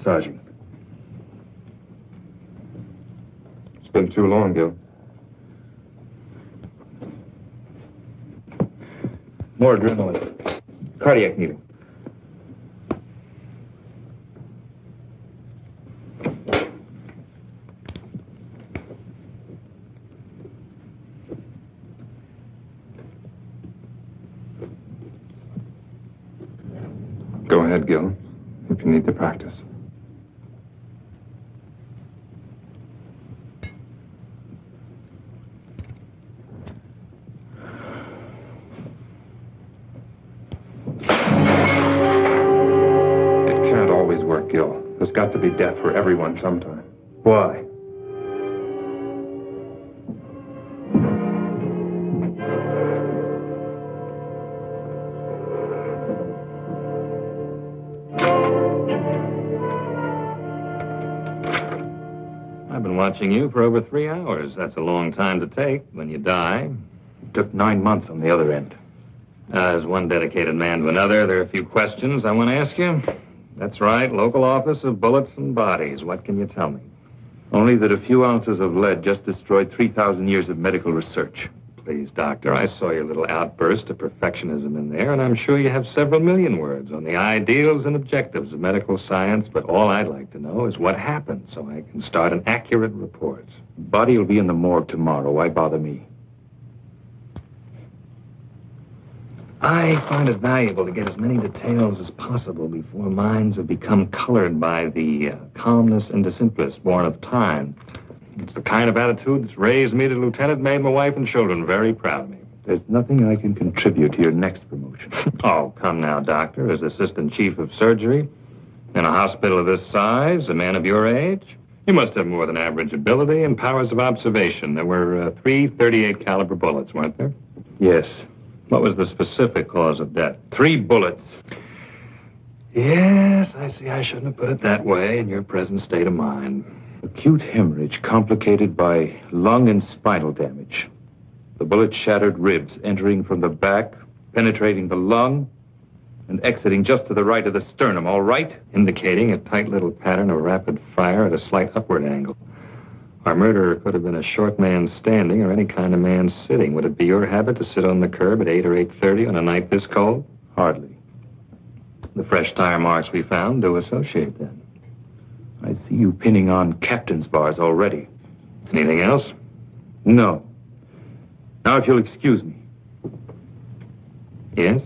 massaging. It's been too long, Gil. More adrenaline. Cardiac needle. Go ahead, Gil, if you need to practice. It can't always work, Gil. There's got to be death for everyone sometime. Why? Watching you for over 3 hours. That's a long time to take when you die. It took 9 months on the other end. As one dedicated man to another, there are a few questions I want to ask you. That's right, local office of bullets and bodies. What can you tell me? Only that a few ounces of lead just destroyed 3,000 years of medical research. Please, Doctor, I saw your little outburst of perfectionism in there, and I'm sure you have several million words on the ideals and objectives of medical science, but all I'd like to know is what happened so I can start an accurate report. Body will be in the morgue tomorrow. Why bother me? I find it valuable to get as many details as possible before minds have become colored by the calmness and the simplest born of time. It's the kind of attitude that's raised me to lieutenant, made my wife and children very proud of me. There's nothing I can contribute to your next promotion. Oh, come now, Doctor. As assistant chief of surgery in a hospital of this size, a man of your age, you must have more than average ability and powers of observation. There were 3 .38 caliber bullets, weren't there? Yes. What was the specific cause of death? 3 bullets. Yes, I see. I shouldn't have put it that way in your present state of mind. Acute hemorrhage complicated by lung and spinal damage. The bullet shattered ribs, entering from the back, penetrating the lung, and exiting just to the right of the sternum, all right? Indicating a tight little pattern of rapid fire at a slight upward angle. Our murderer could have been a short man standing or any kind of man sitting. Would it be your habit to sit on the curb at 8 or 8:30 on a night this cold? Hardly. The fresh tire marks we found do associate that. I see you pinning on captain's bars already. Anything else? No. Now, if you'll excuse me. Yes?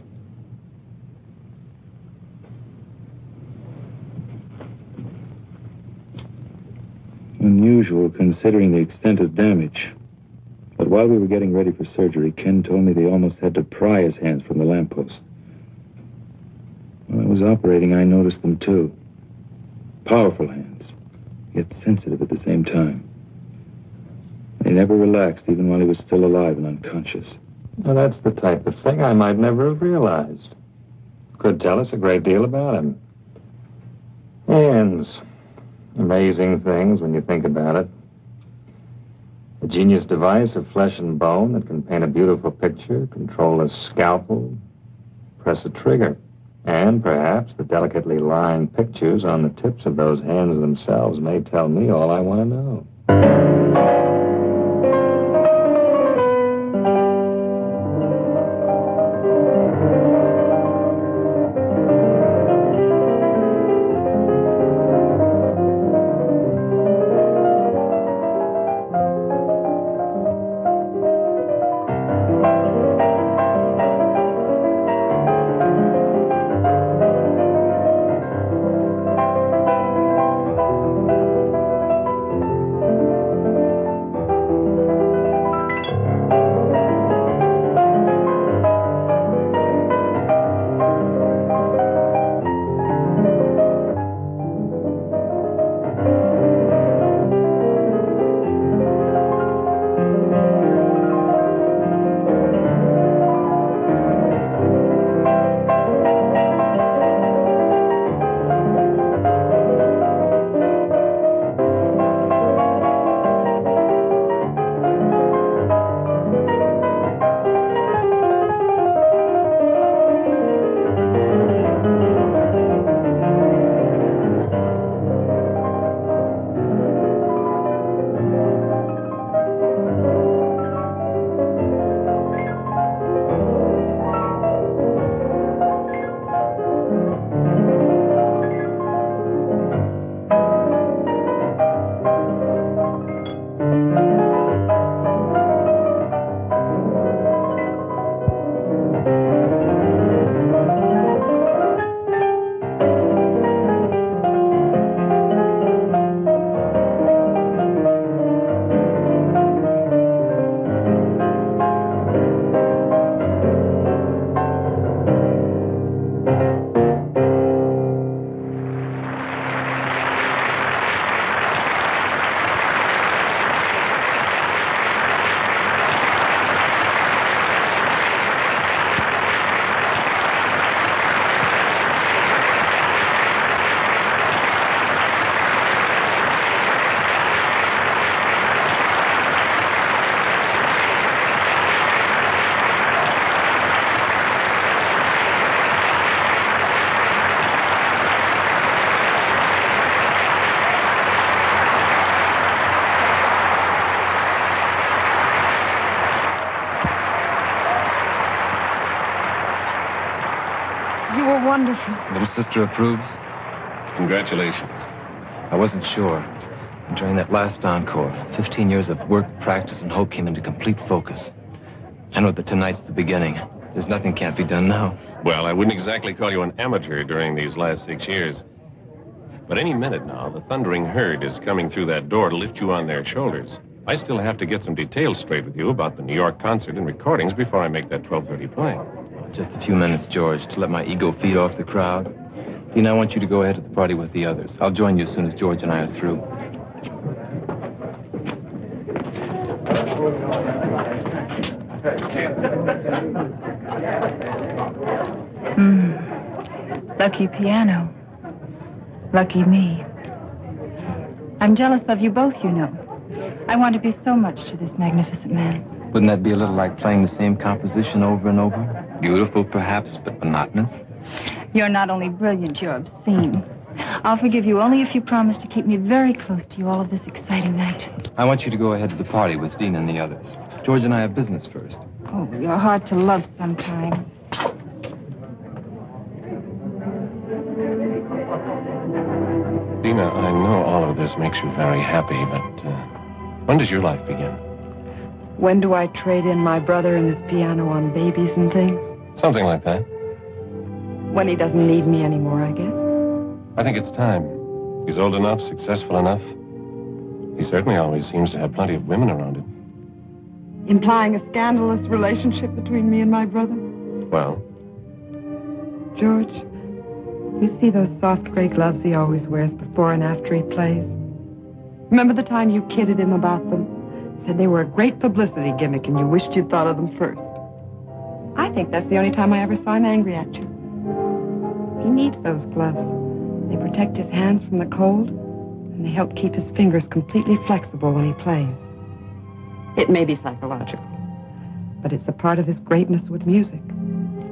Unusual, considering the extent of damage. But while we were getting ready for surgery, Ken told me they almost had to pry his hands from the lamppost. When I was operating, I noticed them, too. Powerful hands, yet sensitive at the same time. They never relaxed, even while he was still alive and unconscious. Well, that's the type of thing I might never have realized. Could tell us a great deal about him. Hands. Amazing things when you think about it. A genius device of flesh and bone that can paint a beautiful picture, control a scalpel, press a trigger. And perhaps the delicately lined pictures on the tips of those hands themselves may tell me all I want to know. You were wonderful. Little sister approves? Congratulations. I wasn't sure. During that last encore, 15 years of work, practice, and hope came into complete focus. I know that tonight's the beginning. There's nothing can't be done now. Well, I wouldn't exactly call you an amateur during these last 6 years. But any minute now, the Thundering Herd is coming through that door to lift you on their shoulders. I still have to get some details straight with you about the New York concert and recordings before I make that 12:30 play. Just a few minutes, George, to let my ego feed off the crowd. Dean, I want you to go ahead to the party with the others. I'll join you as soon as George and I are through. Lucky piano. Lucky me. I'm jealous of you both, you know. I want to be so much to this magnificent man. Wouldn't that be a little like playing the same composition over and over? Beautiful, perhaps, but monotonous? You're not only brilliant, you're obscene. I'll forgive you only if you promise to keep me very close to you all of this exciting night. I want you to go ahead to the party with Dean and the others. George and I have business first. Oh, you're hard to love sometimes. Dina, I know all of this makes you very happy, but when does your life begin? When do I trade in my brother and his piano on babies and things? Something like that. When he doesn't need me anymore, I guess. I think it's time. He's old enough, successful enough. He certainly always seems to have plenty of women around him. Implying a scandalous relationship between me and my brother? Well? George, you see those soft gray gloves he always wears before and after he plays? Remember the time you kidded him about them? Said they were a great publicity gimmick and you wished you'd thought of them first. I think that's the only time I ever saw him angry at you. He needs those gloves. They protect his hands from the cold, and they help keep his fingers completely flexible when he plays. It may be psychological, but it's a part of his greatness with music.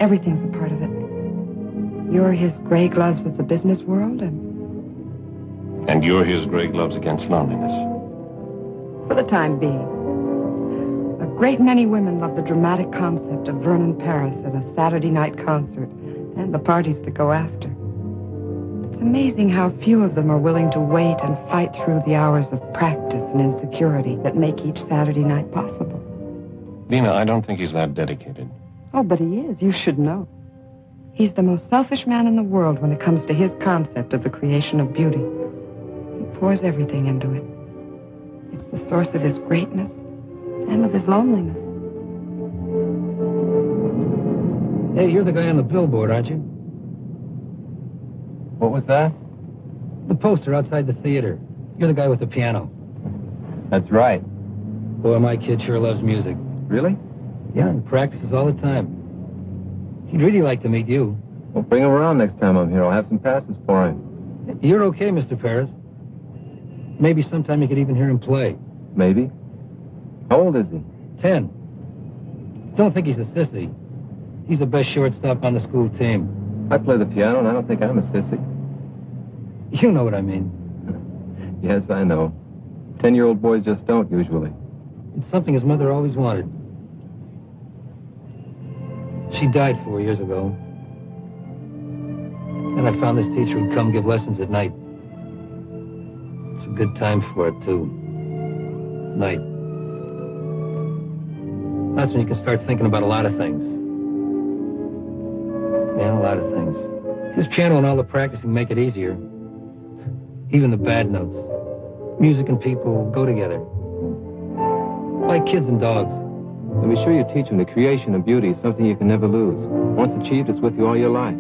Everything's a part of it. You're his gray gloves of the business world, And you're his gray gloves against loneliness. for the time being. A great many women love the dramatic concept of Vernon Paris at a Saturday night concert and the parties that go after. It's amazing how few of them are willing to wait and fight through the hours of practice and insecurity that make each Saturday night possible. Dina, I don't think he's that dedicated. Oh, but he is. You should know. He's the most selfish man in the world when it comes to his concept of the creation of beauty. He pours everything into it. It's the source of his greatness and of his loneliness. Hey, you're the guy on the billboard, aren't you? What was that? The poster outside the theater. You're the guy with the piano. That's right. Boy, my kid sure loves music. Really? Yeah, and practices all the time. He'd really like to meet you. Well, bring him around next time I'm here. I'll have some passes for him. You're okay, Mr. Paris. Maybe sometime you could even hear him play. Maybe. How old is he? 10. Don't think he's a sissy. He's the best shortstop on the school team. I play the piano, and I don't think I'm a sissy. You know what I mean. Yes, I know. 10-year-old boys just don't, usually. It's something his mother always wanted. She died 4 years ago. And I found this teacher who'd come give lessons at night. It's a good time for it, too. Night. That's when you can start thinking about a lot of things. Yeah, a lot of things. His piano and all the practicing make it easier. Even the bad notes. Music and people go together. Like kids and dogs. And be sure you teach him the creation of beauty is something you can never lose. Once achieved, it's with you all your life.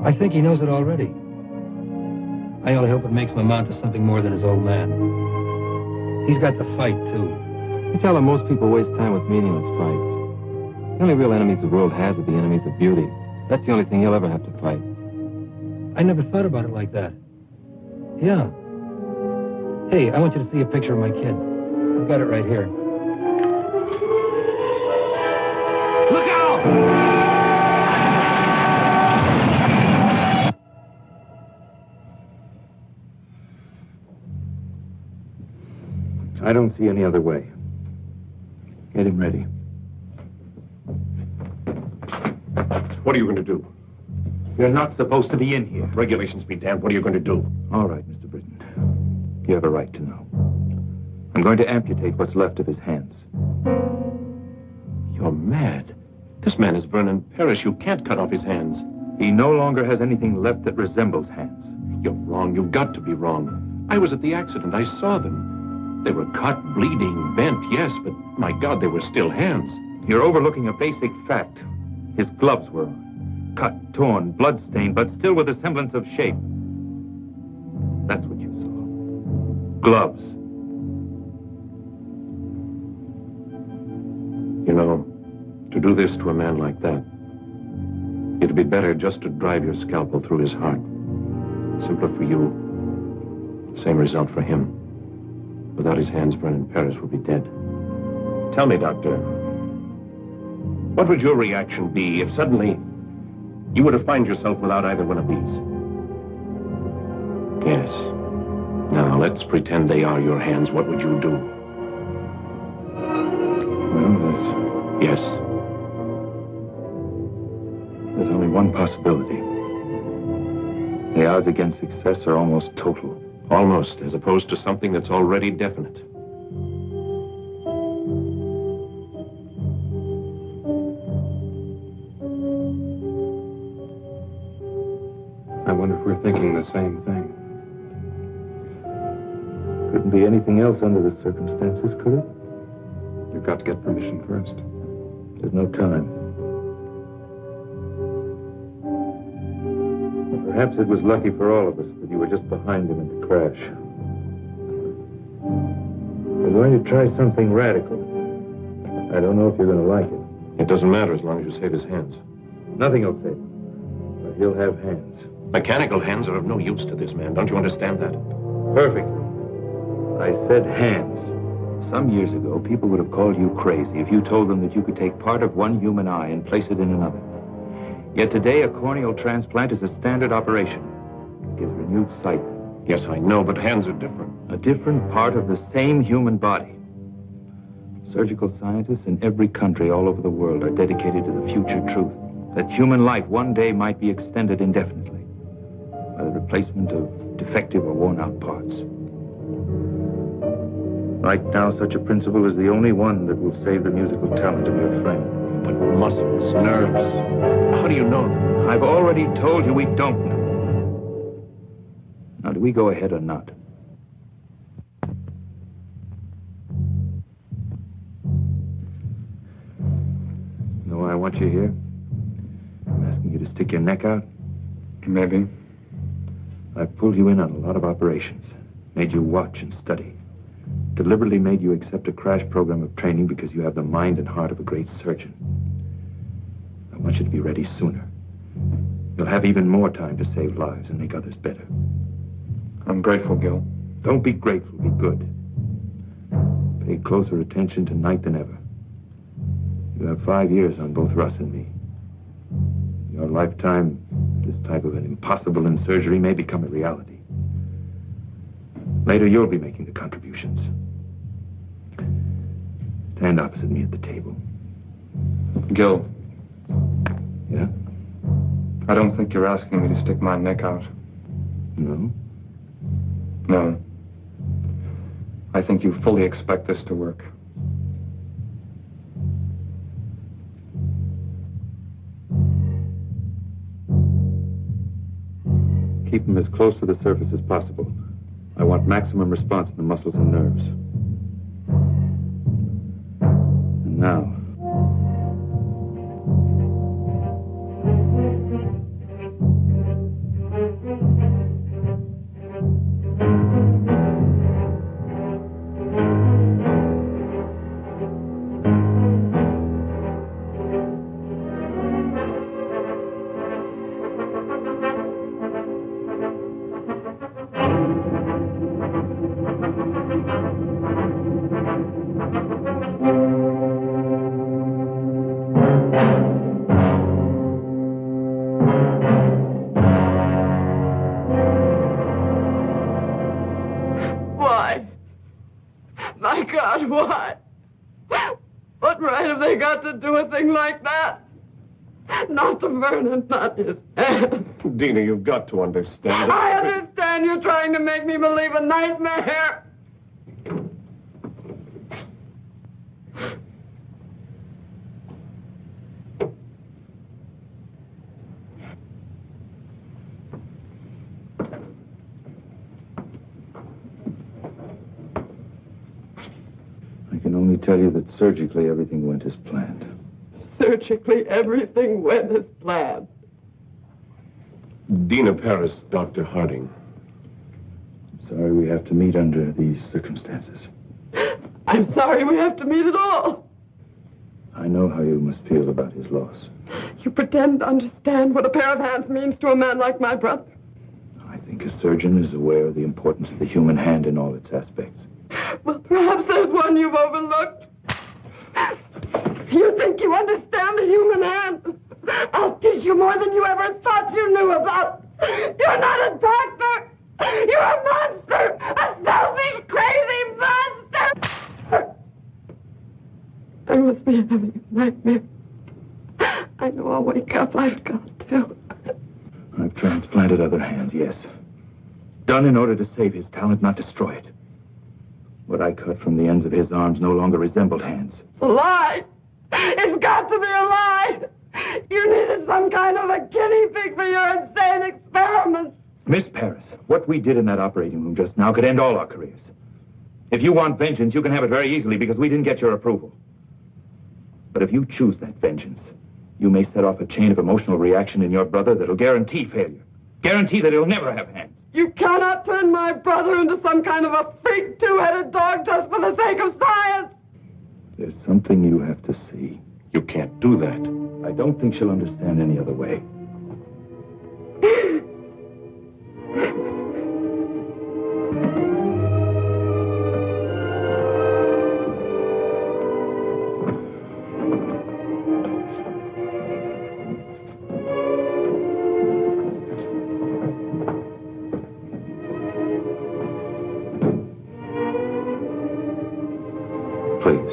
I think he knows it already. I only hope it makes him amount to something more than his old man. He's got the fight, too. You tell him most people waste time with meaningless fights. The only real enemies the world has are the enemies of beauty. That's the only thing he'll ever have to fight. I never thought about it like that. Yeah. Hey, I want you to see a picture of my kid. I've got it right here. Look out! I don't see any other way. Get him ready. What are you going to do? You're not supposed to be in here. Regulations be damned. What are you going to do? All right, Mr. Britton. You have a right to know. I'm going to amputate what's left of his hands. You're mad. This man is Vernon Parrish. You can't cut off his hands. He no longer has anything left that resembles hands. You're wrong. You've got to be wrong. I was at the accident. I saw them. They were cut, bleeding, bent, yes, but my God, they were still hands. You're overlooking a basic fact. His gloves were on. Cut, torn, blood-stained, but still with a semblance of shape. That's what you saw. Gloves. You know, to do this to a man like that, it'd be better just to drive your scalpel through his heart. Simpler for you, same result for him. Without his hands, Vernon Parrish would be dead. Tell me, Doctor, what would your reaction be if suddenly you were to find yourself without either one of these? Yes. Now, let's pretend they are your hands. What would you do? Well, Yes. there's only one possibility. The odds against success are almost total. Almost, as opposed to something that's already definite. I wonder if we're thinking the same thing. Couldn't be anything else under the circumstances, could it? You've got to get permission first. There's no time. Perhaps it was lucky for all of us that you were just behind him in the crash. We're going to try something radical. I don't know if you're going to like it. It doesn't matter as long as you save his hands. Nothing will save him. But he'll have hands. Mechanical hands are of no use to this man. Don't you understand that? Perfect. I said hands. Some years ago, people would have called you crazy if you told them that you could take part of one human eye and place it in another. Yet today, a corneal transplant is a standard operation. It gives renewed sight. Yes, I know, but hands are different. A different part of the same human body. Surgical scientists in every country all over the world are dedicated to the future truth that human life one day might be extended indefinitely by the replacement of defective or worn-out parts. Right now, such a principle is the only one that will save the musical talent of your friend. But muscles, nerves, how do you know them? I've already told you we don't know. Now, do we go ahead or not? You know why I want you here? I'm asking you to stick your neck out. Maybe. I've pulled you in on a lot of operations, made you watch and study, deliberately made you accept a crash program of training because you have the mind and heart of a great surgeon. I want you to be ready sooner. You'll have even more time to save lives and make others better. I'm grateful, Gil. Don't be grateful, be good. Pay closer attention tonight than ever. You have 5 years on both Russ and me. In your lifetime, this type of an impossible in surgery may become a reality. Later, you'll be making the contributions. Stand opposite me at the table. Gil, Yeah? I don't think you're asking me to stick my neck out. No? No. I think you fully expect this to work. Keep them as close to the surface as possible. I want maximum response in the muscles and nerves. And now... Why? My God, why? What right have they got to do a thing like that? not to Vernon, not his hand. Dina, you've got to understand. I understand you're trying to make me believe a nightmare. I can only tell you that surgically everything went as planned. Surgically, everything went as planned. Dina Paris, Dr. Harding. Sorry we have to meet under these circumstances. I'm sorry we have to meet at all. I know how you must feel about his loss. You pretend to understand what a pair of hands means to a man like my brother. I think a surgeon is aware of the importance of the human hand in all its aspects. Well, perhaps there's one you've overlooked. You think you understand the human hand? I'll teach you more than you ever thought you knew about. You're not a doctor. You're a monster. A selfish, crazy monster. I must be having a nightmare. I know I'll wake up. I've got to. I've transplanted other hands, yes. Done in order to save his talent, not destroy it. What I cut from the ends of his arms no longer resembled hands. It's a lie. It's got to be a lie. You needed some kind of a guinea pig for your insane experiments. Miss Paris, what we did in that operating room just now could end all our careers. If you want vengeance, you can have it very easily because we didn't get your approval. But if you choose that vengeance, you may set off a chain of emotional reaction in your brother that'll guarantee failure. Guarantee that he'll never have hands. You cannot turn my brother into some kind of a freak two-headed dog just for the sake of science. There's something you have to see. You can't do that. I don't think she'll understand any other way. Please.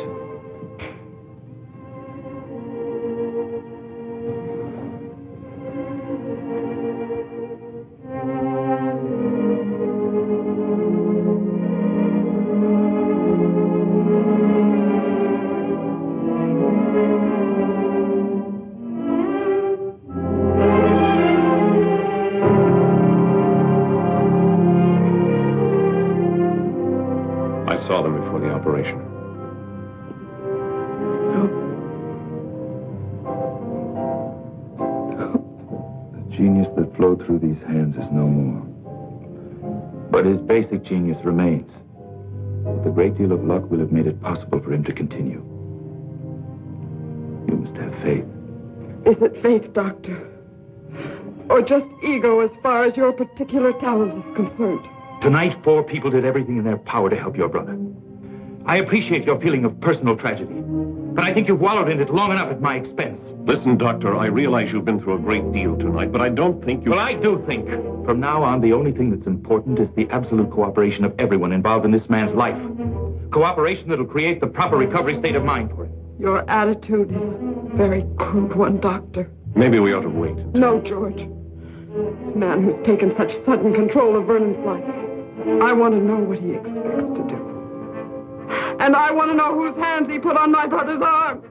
I saw them before the operation. The genius that flowed through these hands is no more. But his basic genius remains. With a great deal of luck, will have made it possible for him to continue. You must have faith. Is it faith, Doctor? Or just ego as far as your particular talent is concerned? Tonight, 4 people did everything in their power to help your brother. I appreciate your feeling of personal tragedy, but I think you've wallowed in it long enough at my expense. Listen, Doctor, I realize you've been through a great deal tonight, but I don't think you... Well, I do think. From now on, the only thing that's important is the absolute cooperation of everyone involved in this man's life. Cooperation that'll create the proper recovery state of mind for him. Your attitude is a very crude one, Doctor. Maybe we ought to wait. No, George. This man who's taken such sudden control of Vernon's life, I want to know what he expects to do. And I want to know whose hands he put on my brother's arm.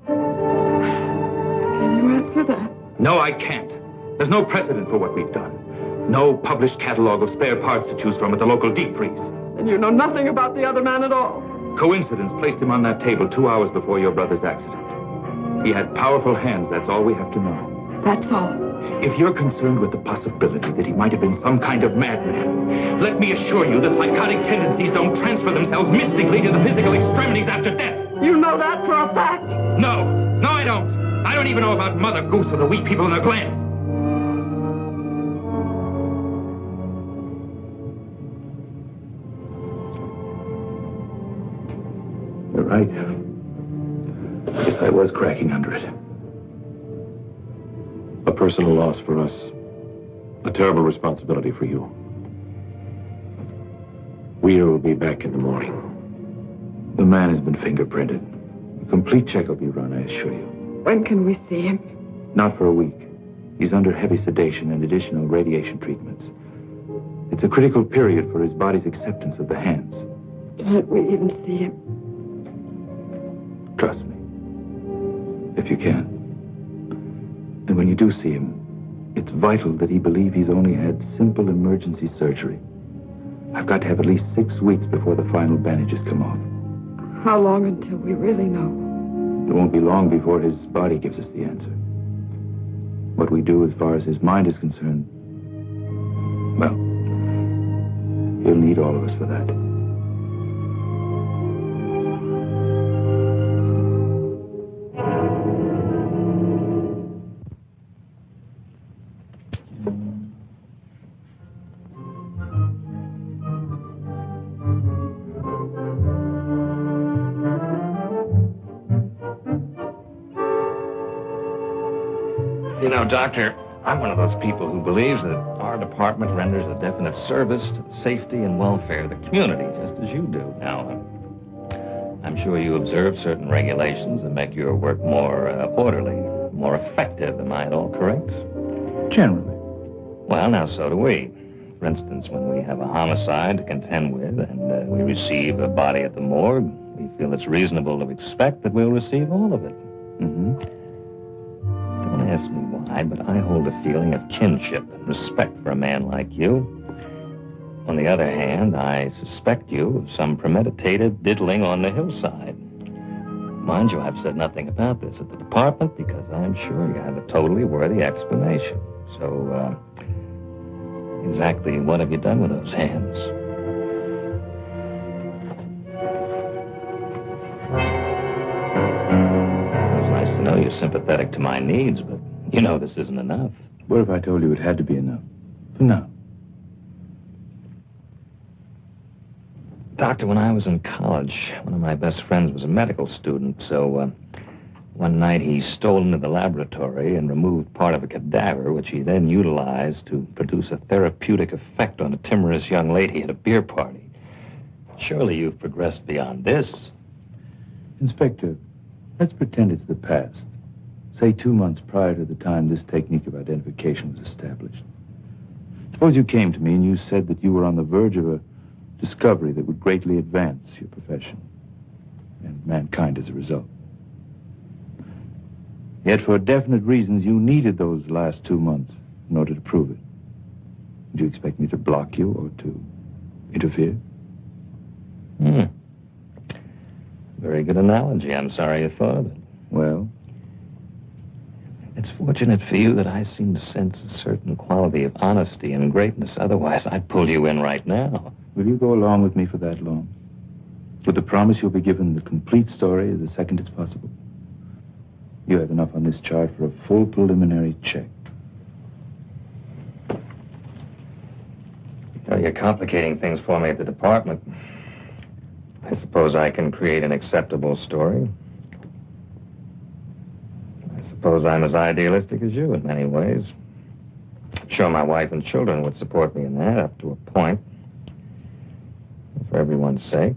Can you answer that? No, I can't. There's no precedent for what we've done. No published catalog of spare parts to choose from at the local deep freeze. And you know nothing about the other man at all. Coincidence placed him on that table 2 hours before your brother's accident. He had powerful hands, that's all we have to know. That's all. If you're concerned with the possibility that he might have been some kind of madman, let me assure you that psychotic tendencies don't transfer themselves mystically to the physical extremities after death. You know that for a fact? No, I don't. I don't even know about Mother Goose or the wee people in the Glen. You're right. I guess I was cracking under it. A personal loss for us. A terrible responsibility for you. We'll be back in the morning. The man has been fingerprinted. A complete check will be run, I assure you. When can we see him? Not for a week. He's under heavy sedation and additional radiation treatments. It's a critical period for his body's acceptance of the hands. Can't we even see him? Trust me. If you can. And when you do see him, it's vital that he believe he's only had simple emergency surgery. I've got to have at least 6 weeks before the final bandages come off. How long until we really know? It won't be long before his body gives us the answer. What we do as far as his mind is concerned, well, he'll need all of us for that. You know, Doctor, I'm one of those people who believes that our department renders a definite service to the safety and welfare of the community, just as you do. Now, I'm sure you observe certain regulations that make your work more orderly, more effective. Am I at all correct? Generally. Well, now, so do we. For instance, when we have a homicide to contend with and we receive a body at the morgue, we feel it's reasonable to expect that we'll receive all of it. Mm-hmm. Don't ask me why, but I hold a feeling of kinship and respect for a man like you. On the other hand, I suspect you of some premeditated diddling on the hillside. Mind you, I've said nothing about this at the department because I'm sure you have a totally worthy explanation. So, exactly what have you done with those hands? It's nice to know you're sympathetic to my needs, but you know this isn't enough. What if I told you it had to be enough? For now. Doctor, when I was in college, one of my best friends was a medical student, so one night he stole into the laboratory and removed part of a cadaver, which he then utilized to produce a therapeutic effect on a timorous young lady at a beer party. Surely you've progressed beyond this. Inspector, let's pretend it's the past. Say 2 months prior to the time this technique of identification was established. Suppose you came to me and you said that you were on the verge of a discovery that would greatly advance your profession and mankind as a result. Yet for definite reasons, you needed those last 2 months in order to prove it. Do you expect me to block you or to interfere? Very good analogy. I'm sorry you thought of it. Well? It's fortunate for you that I seem to sense a certain quality of honesty and greatness. Otherwise, I'd pull you in right now. Will you go along with me for that long? With the promise you'll be given the complete story the second it's possible? You have enough on this chart for a full preliminary check. You know, you're complicating things for me at the department. I suppose I can create an acceptable story. I suppose I'm as idealistic as you in many ways. I'm sure my wife and children would support me in that up to a point. For everyone's sake.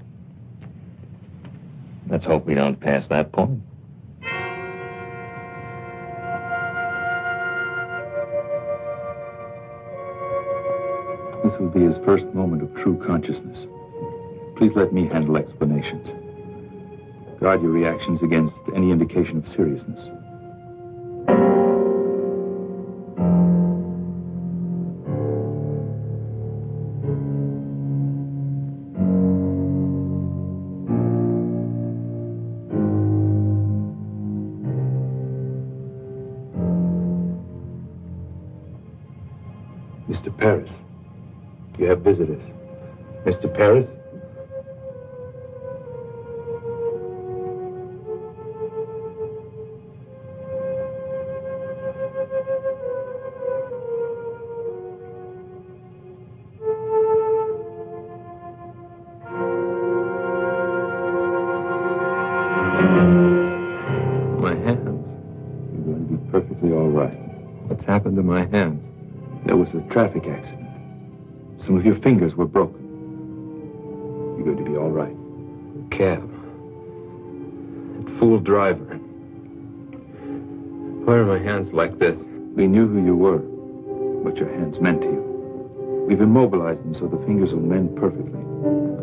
Let's hope we don't pass that point. This will be his first moment of true consciousness. Please let me handle explanations. Guard your reactions against any indication of seriousness. Mr. Paris, you have visitors. Mr. Paris? My hands. You're going to be perfectly all right. What's happened to my hands? There was a traffic accident. Some of your fingers were broken. You're going to be all right. Cab. That fool driver. Why are my hands like this? We knew who you were, what your hands meant to you. We've immobilized them so the fingers will mend perfectly.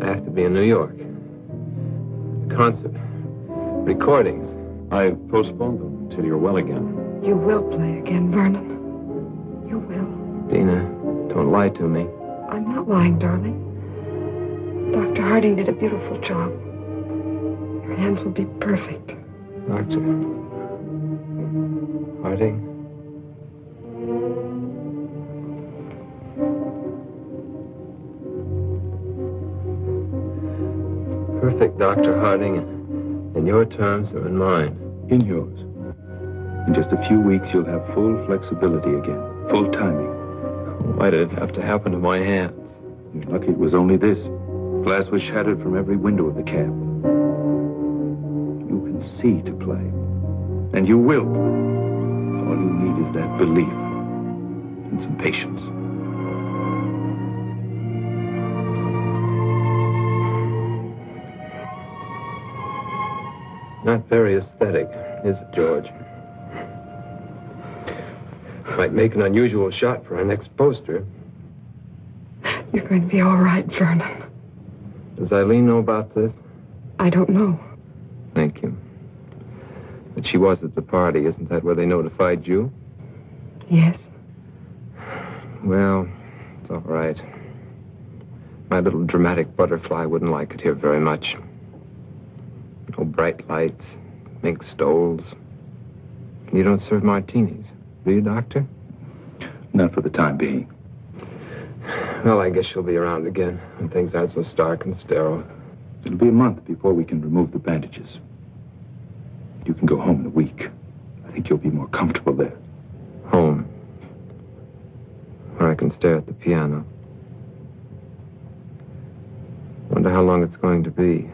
I have to be in New York. Concert. Recordings. I've postponed them until you're well again. You will play again, Vernon. You will. Dina, don't lie to me. I'm not lying, darling. Dr. Harding did a beautiful job. Your hands will be perfect. Doctor. Harding? Perfect, Dr. Harding. And your terms are in mine. In yours. In just a few weeks, you'll have full flexibility again, full timing. Why did it have to happen to my hands? You're lucky it was only this. Glass was shattered from every window of the cab. You can see to play. And you will. All you need is that belief and some patience. Not very aesthetic, is it, George? Might make an unusual shot for our next poster. You're going to be all right, Vernon. Does Eileen know about this? I don't know. Thank you. But she was at the party. Isn't that where they notified you? Yes. Well, it's all right. My little dramatic butterfly wouldn't like it here very much. No bright lights, mink stoles. You don't serve martinis, do you, Doctor? Not for the time being. Well, I guess she'll be around again when things aren't so stark and sterile. It'll be a month before we can remove the bandages. You can go home in a week. I think you'll be more comfortable there. Home. Where I can stare at the piano. Wonder how long it's going to be.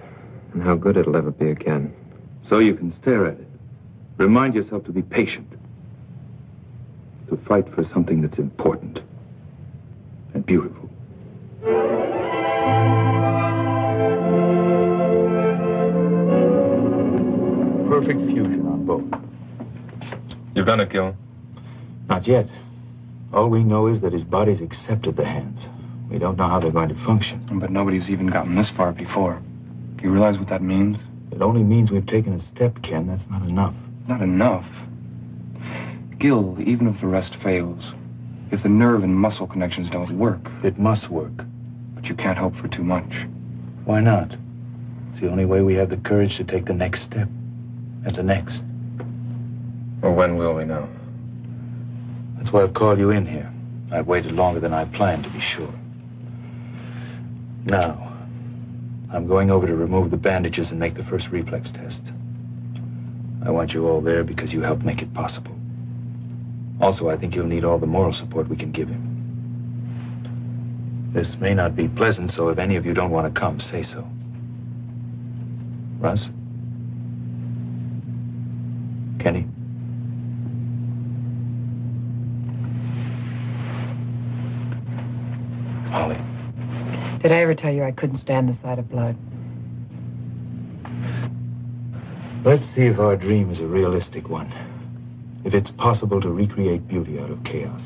And how good it'll ever be again. So you can stare at it. Remind yourself to be patient. To fight for something that's important and beautiful. Perfect fusion on both. You've done it, Gil? Not yet. All we know is that his body's accepted the hands. We don't know how they're going to function. But nobody's even gotten this far before. Do you realize what that means? It only means we've taken a step, Ken. That's not enough. Not enough. Gil, even if the rest fails, if the nerve and muscle connections don't work... It must work. But you can't hope for too much. Why not? It's the only way we have the courage to take the next step. And the next. Well, when will we know? That's why I've called you in here. I've waited longer than I planned, to be sure. Now, I'm going over to remove the bandages and make the first reflex test. I want you all there because you helped make it possible. Also, I think you'll need all the moral support we can give him. This may not be pleasant, so if any of you don't want to come, say so. Russ? Kenny? Holly? Did I ever tell you I couldn't stand the sight of blood? Let's see if our dream is a realistic one. If it's possible to recreate beauty out of chaos.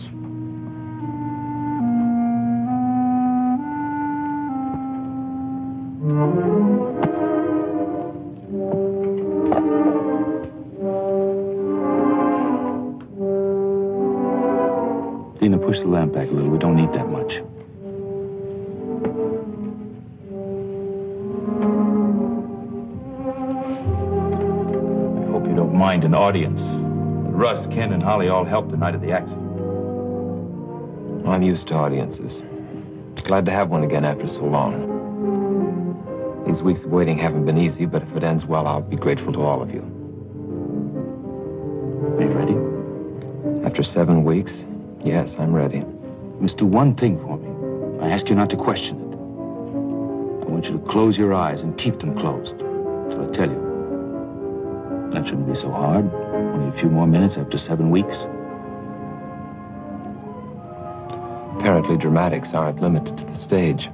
Dina, push the lamp back a little. We don't need that much. I hope you don't mind an audience. Russ, Ken, and Holly all helped the night of the accident. I'm used to audiences. Glad to have one again after so long. These weeks of waiting haven't been easy, but if it ends well, I'll be grateful to all of you. Are you ready? After 7 weeks, yes, I'm ready. You must do one thing for me. I ask you not to question it. I want you to close your eyes and keep them closed till I tell you. That shouldn't be so hard. Only a few more minutes after 7 weeks. Apparently, dramatics aren't limited to the stage.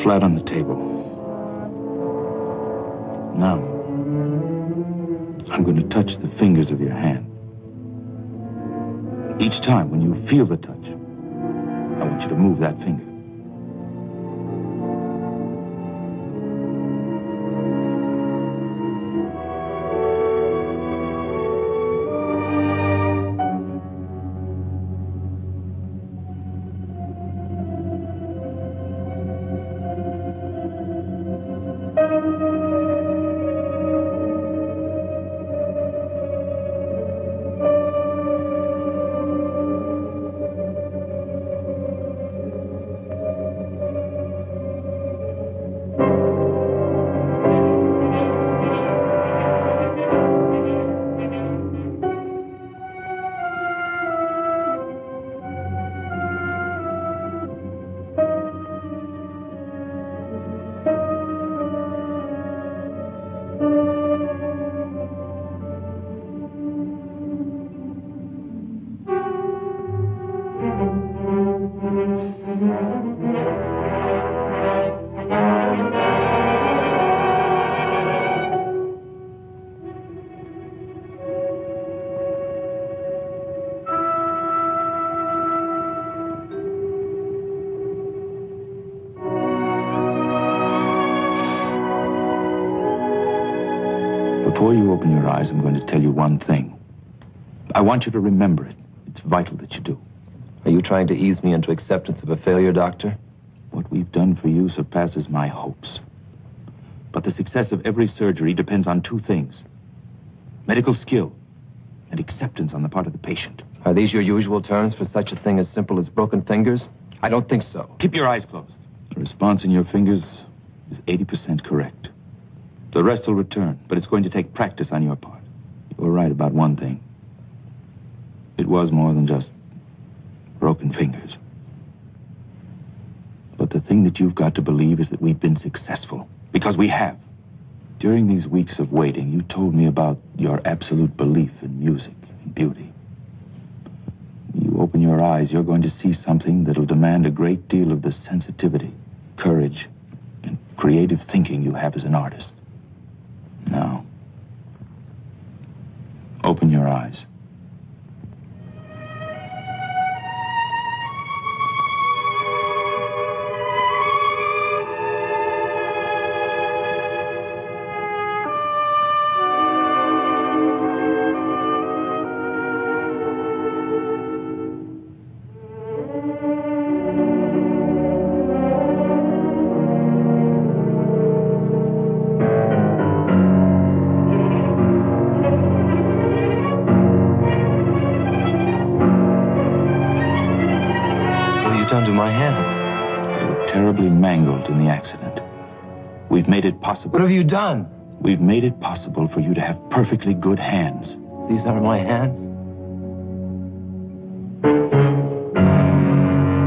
flat on the table. Now, I'm going to touch the fingers of your hand. Each time when you feel the touch, I want you to move that finger. Before you open your eyes, I'm going to tell you one thing. I want you to remember it. It's vital that you do. Are you trying to ease me into acceptance of a failure, Doctor? What we've done for you surpasses my hopes. But the success of every surgery depends on two things: medical skill and acceptance on the part of the patient. Are these your usual terms for such a thing as simple as broken fingers? I don't think so. Keep your eyes closed. The response in your fingers is 80% correct. The rest will return, but it's going to take practice on your part. You were right about one thing. It was more than just broken fingers. But the thing that you've got to believe is that we've been successful. Because we have. During these weeks of waiting, you told me about your absolute belief in music and beauty. When you open your eyes, you're going to see something that'll demand a great deal of the sensitivity, courage, and creative thinking you have as an artist. Now, open your eyes. Terribly mangled in the accident. We've made it possible. What have you done? We've made it possible for you to have perfectly good hands. These are my hands?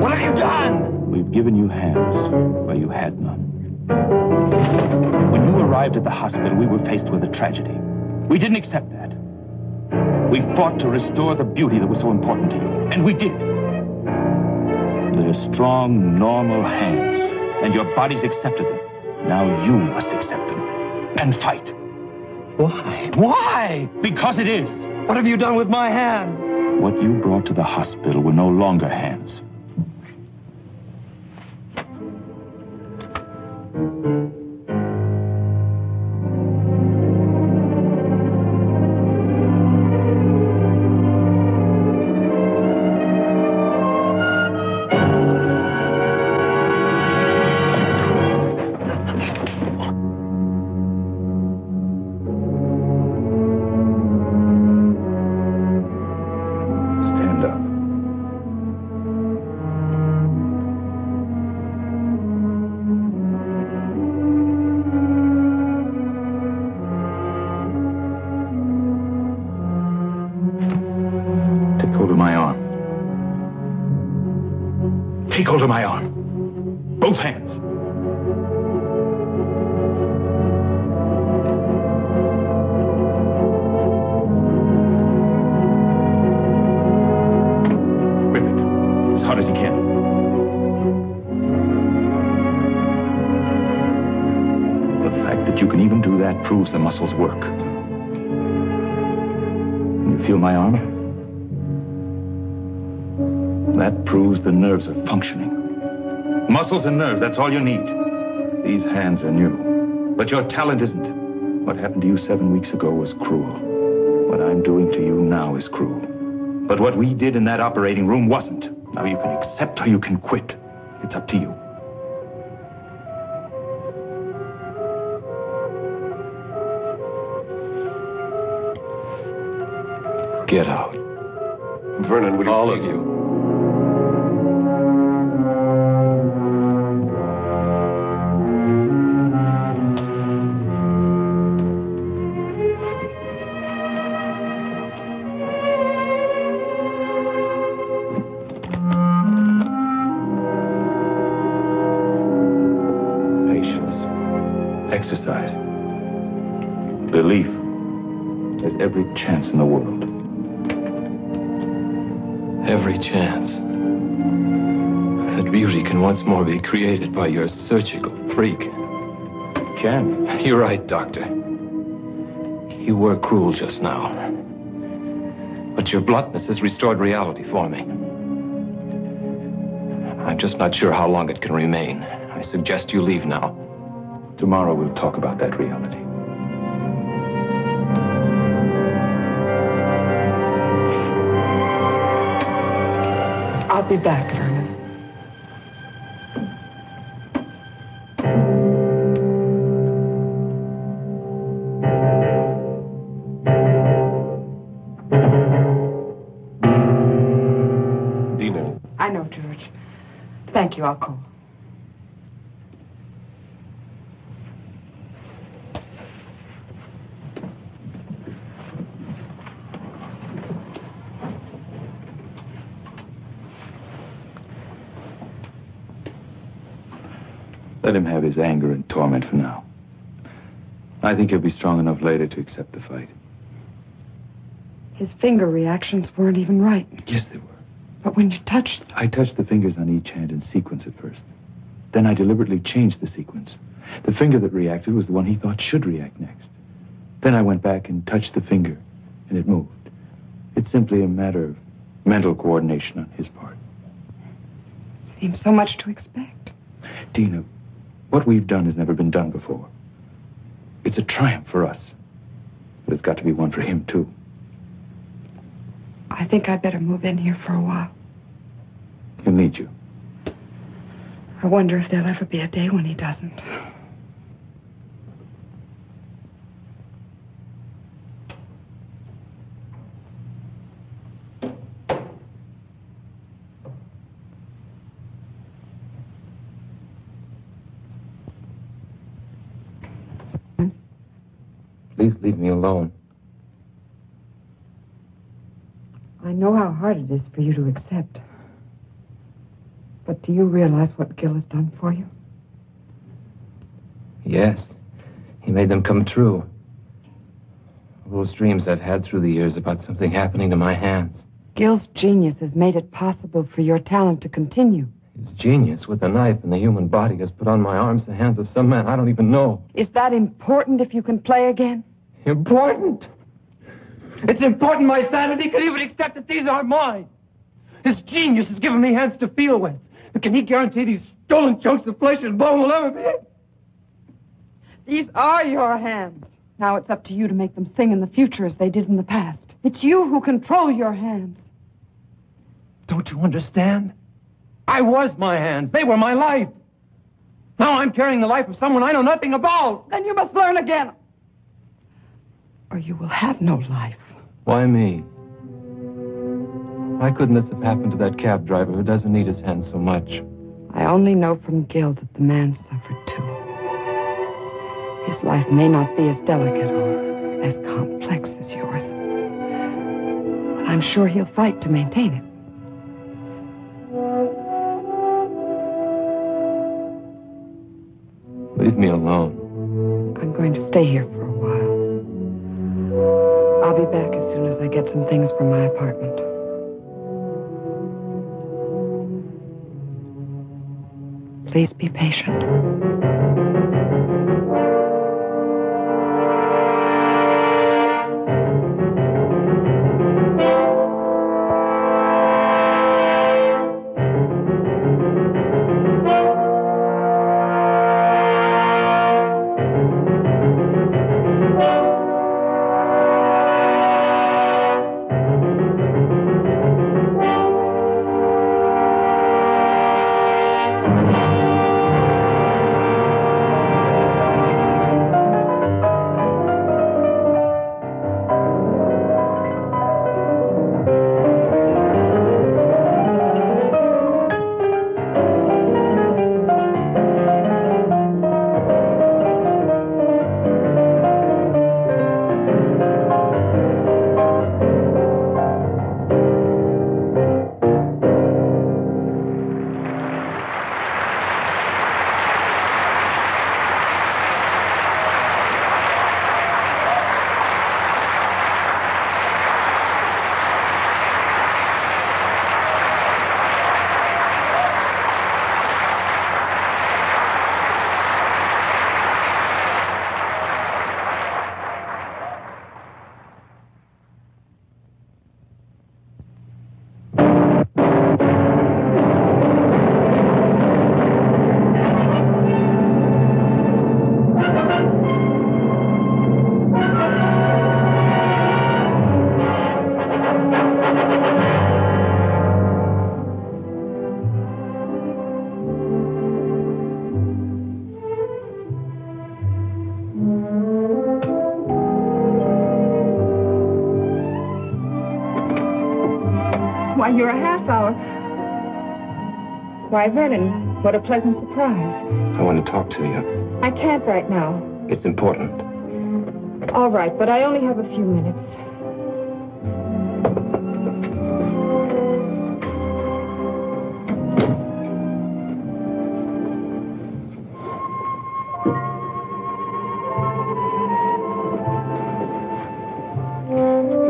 What have you done? We've given you hands where you had none. When you arrived at the hospital, we were faced with a tragedy. We didn't accept that. We fought to restore the beauty that was so important to you. And we did. They're strong, normal hands, and your bodies accepted them. Now you must accept them and fight. Why? Why? Because it is. What have you done with my hands? What you brought to the hospital were no longer hands. Take hold of my arm. Both hands. Grip it as hard as you can. That proves the muscles work. You feel my arm? That proves the nerves are functioning. Muscles and nerves, that's all you need. These hands are new. But your talent isn't. What happened to you 7 weeks ago was cruel. What I'm doing to you now is cruel. But what we did in that operating room wasn't. Now you can accept or you can quit. It's up to you. Get out. Vernon, would you All please? of you. Exercise. Belief. There's every chance in the world. Every chance that beauty can once more be created by your surgical freak. Can. You're right, Doctor. You were cruel just now. But your bluntness has restored reality for me. I'm just not sure how long it can remain. I suggest you leave now. Tomorrow we'll talk about that reality. I'll be back, Vernon. Dina. I know, George. Thank you. I'll call. Let him have his anger and torment for now. I think he'll be strong enough later to accept the fight. His finger reactions weren't even right. Yes, they were. But when you touched... I touched the fingers on each hand in sequence at first. Then I deliberately changed the sequence. The finger that reacted was the one he thought should react next. Then I went back and touched the finger, and it moved. It's simply a matter of mental coordination on his part. Seems so much to expect. Dina, what we've done has never been done before. It's a triumph for us. But it's got to be one for him, too. I think I'd better move in here for a while. He'll need you. I wonder if there'll ever be a day when he doesn't. Please leave me alone. I know how hard it is for you to accept. But do you realize what Gil has done for you? Yes. He made them come true. Those dreams I've had through the years about something happening to my hands. Gil's genius has made it possible for your talent to continue. His genius with the knife in the human body has put on my arms the hands of some man I don't even know. Is that important if you can play again? Important? It's important my sanity could even accept that these aren't mine. His genius has given me hands to feel with. But can he guarantee these stolen chunks of flesh and bone will ever be? These are your hands. Now it's up to you to make them sing in the future as they did in the past. It's you who control your hands. Don't you understand? I was my hands. They were my life. Now I'm carrying the life of someone I know nothing about. Then you must learn again. Or you will have no life. Why me? Why couldn't this have happened to that cab driver who doesn't need his hands so much? I only know from Gil that the man suffered too. His life may not be as delicate or as complex as yours. But I'm sure he'll fight to maintain it. Leave me alone. I'm going to stay here for a while. I'll be back as soon as I get some things from my apartment. Please be patient. Why, you're a half hour. Why, Vernon, what a pleasant surprise. I want to talk to you. I can't right now. It's important. All right, but I only have a few minutes.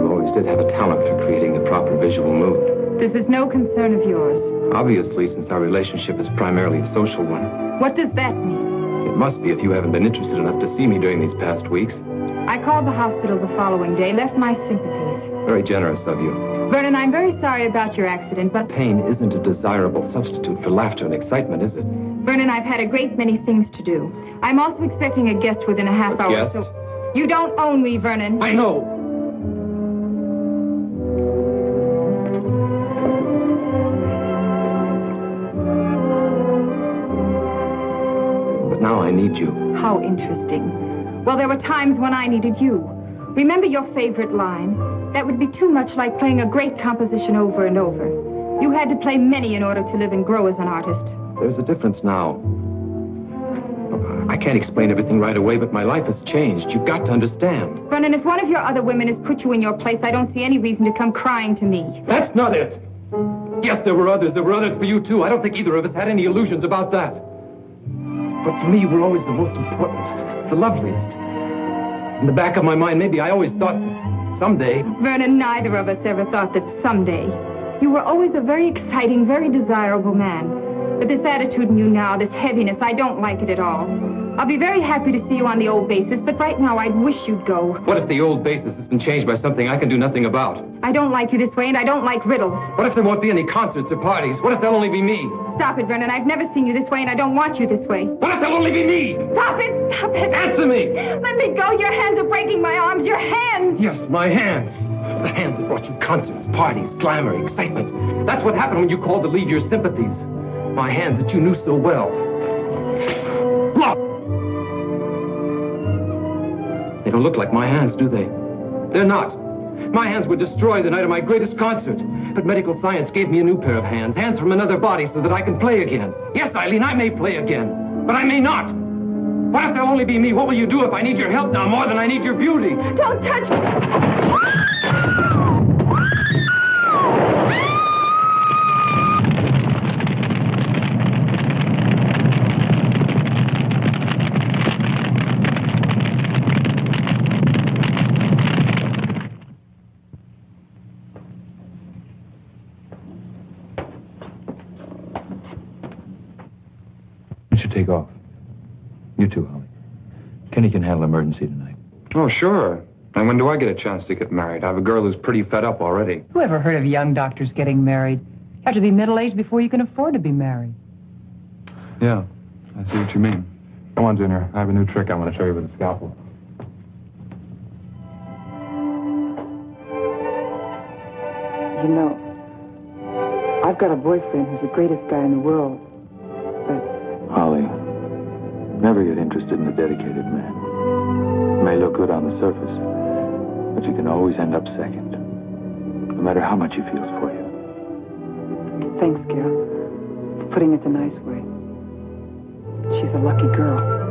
You always did have a talent for creating the proper visual mood. This is no concern of yours. Obviously, since our relationship is primarily a social one. What does that mean? It must be if you haven't been interested enough to see me during these past weeks. I called the hospital the following day, left my sympathies. Very generous of you. Vernon, I'm very sorry about your accident, but... Pain isn't a desirable substitute for laughter and excitement, is it? Vernon, I've had a great many things to do. I'm also expecting a guest within a half hour. Guest? So... You don't own me, Vernon. I know. But now I need you. How interesting. Well, there were times when I needed you. Remember your favorite line? That would be too much like playing a great composition over and over. You had to play many in order to live and grow as an artist. There's a difference now. I can't explain everything right away, but my life has changed. You've got to understand. Vernon, if one of your other women has put you in your place, I don't see any reason to come crying to me. That's not it. Yes, there were others. There were others for you, too. I don't think either of us had any illusions about that. But for me, you were always the most important, the loveliest. In the back of my mind, maybe I always thought someday... Vernon, neither of us ever thought that someday. You were always a very exciting, very desirable man. But this attitude in you now, this heaviness, I don't like it at all. I'll be very happy to see you on the old basis, but right now I'd wish you'd go. What if the old basis has been changed by something I can do nothing about? I don't like you this way, and I don't like riddles. What if there won't be any concerts or parties? What if there'll only be me? Stop it, Vernon. I've never seen you this way, and I don't want you this way. What if there'll only be me? Stop it! Stop it! Answer me! Let me go! Your hands are breaking my arms! Your hands! Yes, my hands. The hands that brought you concerts, parties, glamour, excitement. That's what happened when you called to leave your sympathies. My hands that you knew so well. Look! They don't look like my hands, do they? They're not. My hands were destroyed the night of my greatest concert. But medical science gave me a new pair of hands. Hands from another body so that I can play again. Yes, Eileen, I may play again. But I may not. What if there'll only be me? What will you do if I need your help now more than I need your beauty? Don't touch me! Take off. You too, Holly. Kenny can handle emergency tonight. Oh, sure. And when do I get a chance to get married? I have a girl who's pretty fed up already. Who ever heard of young doctors getting married? You have to be middle-aged before you can afford to be married. Yeah, I see what you mean. Come on, Junior. I have a new trick I want to show you with a scalpel. You know, I've got a boyfriend who's the greatest guy in the world. Holly, never get interested in a dedicated man. It may look good on the surface, but you can always end up second, no matter how much he feels for you. Thanks, Gil, for putting it the nice way. She's a lucky girl.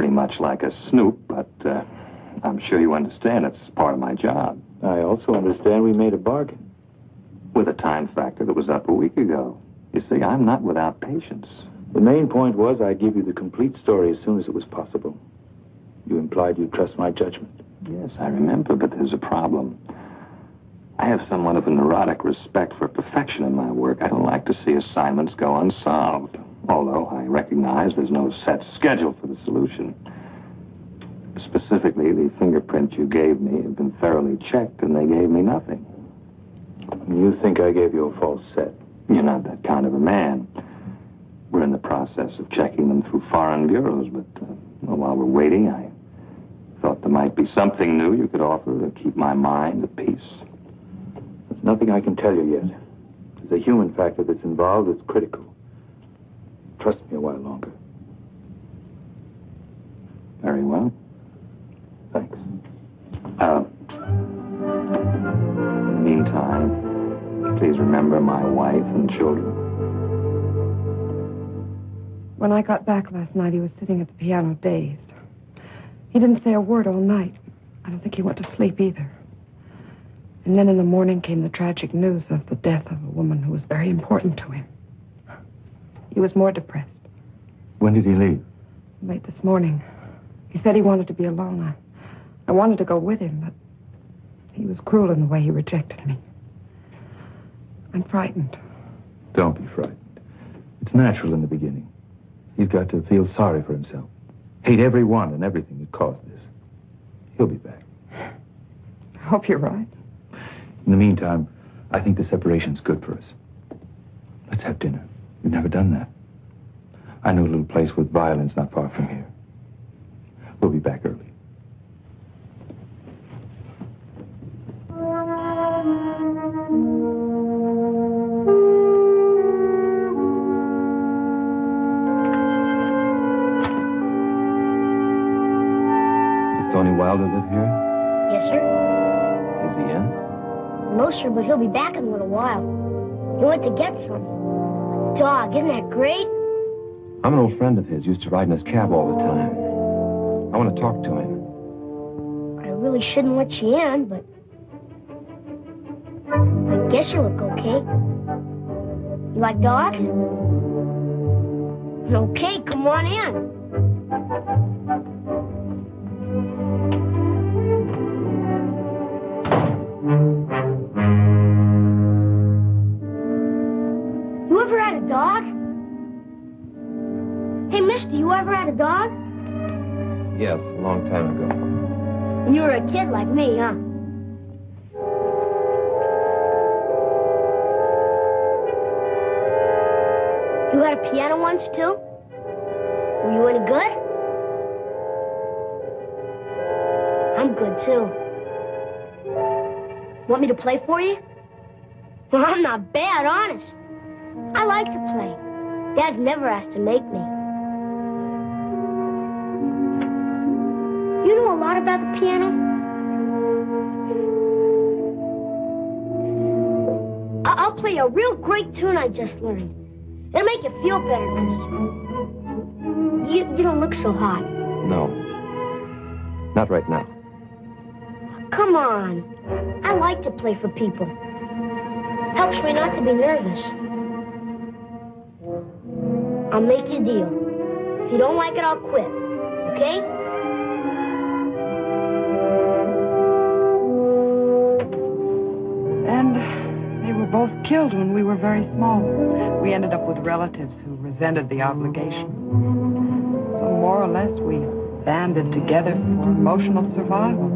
Much like a snoop, but I'm sure you understand it's part of my job. I also understand we made a bargain. With a time factor that was up a week ago. You see, I'm not without patience. The main point was I'd give you the complete story as soon as it was possible. You implied you'd trust my judgment. Yes, I remember, but there's a problem. I have somewhat of a neurotic respect for perfection in my work. I don't like to see assignments go unsolved. Although I recognize there's no set schedule for the solution. Specifically, the fingerprints you gave me have been thoroughly checked, and they gave me nothing. You think I gave you a false set? You're not that kind of a man. We're in the process of checking them through foreign bureaus, but while we're waiting, I Thought there might be something new you could offer to keep my mind at peace. There's nothing I can tell you yet. There's a human factor that's involved that's critical. Trust me a while longer. Very well. Thanks. In the meantime, please remember my wife and children. When I got back last night, he was sitting at the piano dazed. He didn't say a word all night. I don't think he went to sleep either. And then in the morning came the tragic news of the death of a woman who was very important to him. He was more depressed. When did he leave? Late this morning. He said he wanted to be alone. I wanted to go with him, but he was cruel in the way he rejected me. I'm frightened. Don't be frightened. It's natural in the beginning. He's got to feel sorry for himself. Hate everyone and everything that caused this. He'll be back. I hope you're right. In the meantime, I think the separation's good for us. Let's have dinner. We've never done that. I know a little place with violins not far from here. We'll be back early. Does Tony Wilder live here? Yes, sir. Is he in? No, sir, but he'll be back in a little while. He went to get some. Dog, isn't that great? I'm an old friend of his. Used to ride in his cab all the time. I want to talk to him. I really shouldn't let you in, but I guess you look okay. You like dogs? Okay, come on in. You ever had a dog? Hey, mister, you ever had a dog? Yes, a long time ago. When you were a kid like me, huh? You had a piano once, too? Were you any good? I'm good, too. Want me to play for you? Well, I'm not bad, honest. I like to play. Dad's never asked to make me. You know a lot about the piano? I'll play a real great tune I just learned. It'll make you feel better, 'cause you don't look so hot. No. Not right now. Come on. I like to play for people. Helps me not to be nervous. I'll make you a deal. If you don't like it, I'll quit. Okay? And they were both killed when we were very small. We ended up with relatives who resented the obligation. So more or less, we banded together for emotional survival.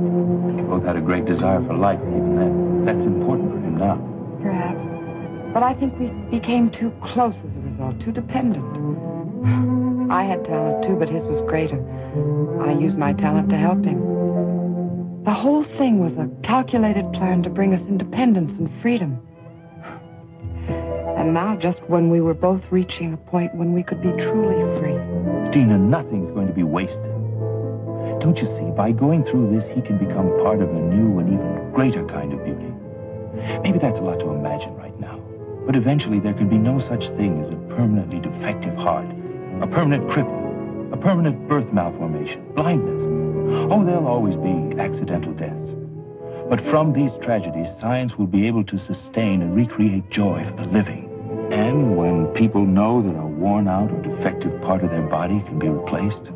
You both had a great desire for life, even then. That's important for him now. Perhaps. But I think we became too close as a result, too dependent. I had talent, too, but his was greater. I used my talent to help him. The whole thing was a calculated plan to bring us independence and freedom. And now, just when we were both reaching a point when we could be truly free. Dina, nothing's going to be wasted. Don't you see, by going through this, he can become part of a new and even greater kind of beauty. Maybe that's a lot to imagine right now. But eventually there can be no such thing as a permanently defective heart, a permanent cripple, a permanent birth malformation, blindness. Oh, there'll always be accidental deaths. But from these tragedies, science will be able to sustain and recreate joy for the living. And when people know that a worn-out or defective part of their body can be replaced,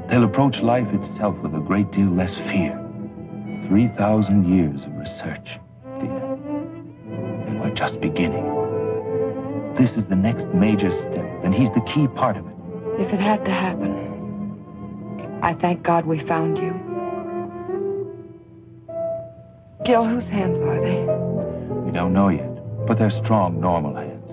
they'll approach life itself with a great deal less fear. 3,000 years of research, Dina. And we're just beginning. This is the next major step, and he's the key part of it. If it had to happen, I thank God we found you. Gil, whose hands are they? We don't know yet, but they're strong, normal hands.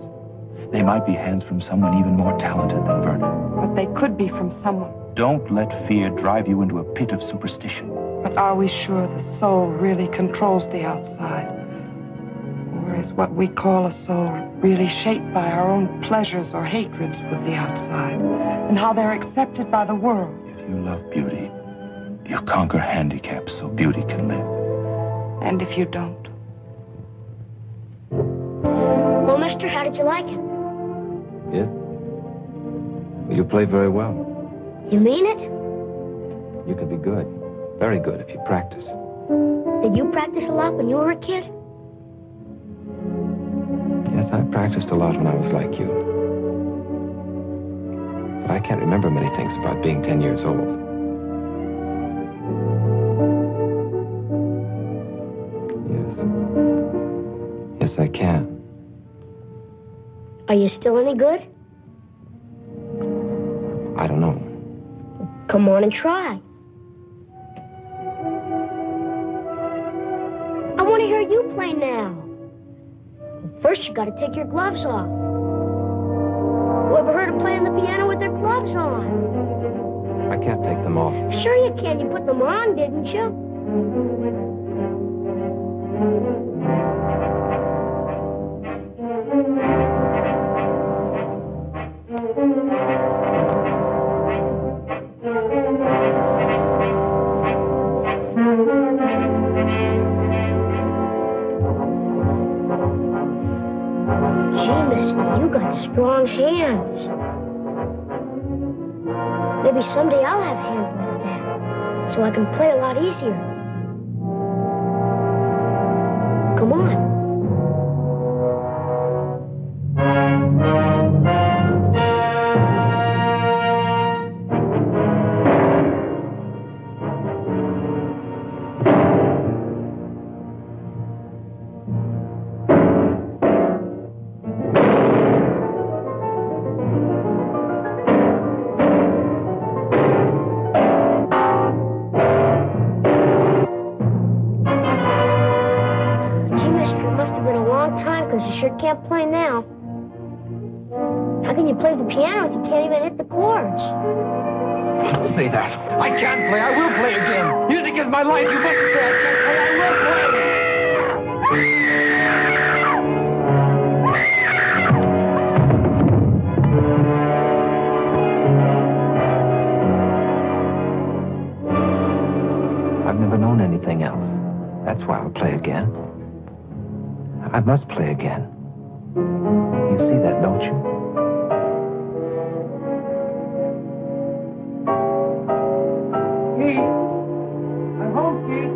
They might be hands from someone even more talented than Vernon. But they could be from someone. Don't let fear drive you into a pit of superstition. But are we sure the soul really controls the outside? Or is what we call a soul really shaped by our own pleasures or hatreds with the outside? And how they're accepted by the world? If you love beauty, you conquer handicaps so beauty can live. And if you don't? Well, mister, how did you like it? Yeah? You play very well. You mean it? You can be good. Very good if you practice. Did you practice a lot when you were a kid? Yes, I practiced a lot when I was like you. But I can't remember many things about being 10 years old. Yes. Yes, I can. Are you still any good? I don't know. Come on and try. I want to hear you play now. First, you got to take your gloves off. Who ever heard of playing the piano with their gloves on? I can't take them off. Sure you can. You put them on, didn't you? Strong hands. Maybe someday I'll have hands like that, so I can play a lot easier. Come on. Can't play now. How can you play the piano if you can't even hit the chords? Don't say that. I can't play. I will play again. Music is my life. You mustn't say I can't play. I will play. I've never known anything else. That's why I'll play again. I must play again. You see that, don't you? Keith! I'm home, Keith!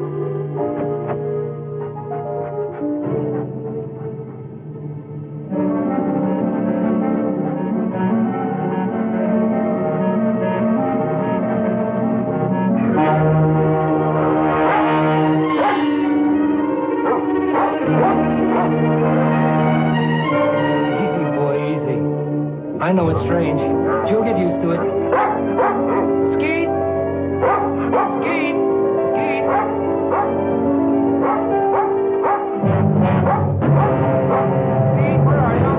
I know it's strange. You'll get used to it. Skeet! Skeet! Skeet! Skeet, where are you?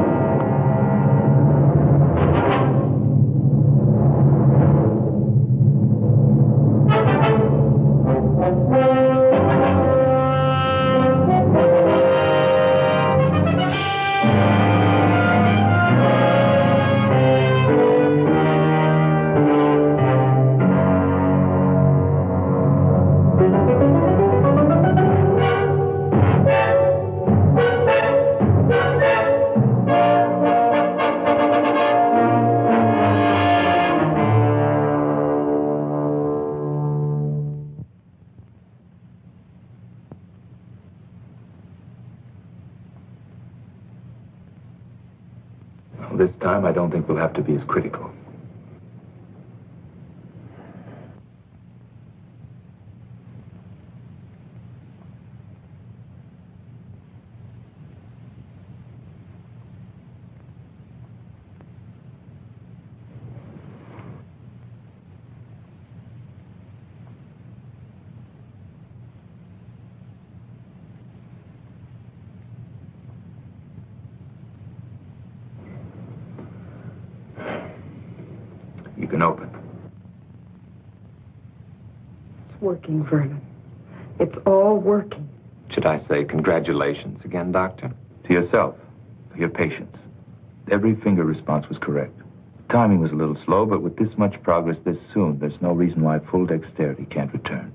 This time, I don't think we'll have to be as critical. been open. It's working, Vernon. It's all working. Should I say congratulations again, Doctor? To yourself, for your patience. Every finger response was correct. Timing was a little slow, but with this much progress this soon, there's no reason why full dexterity can't return.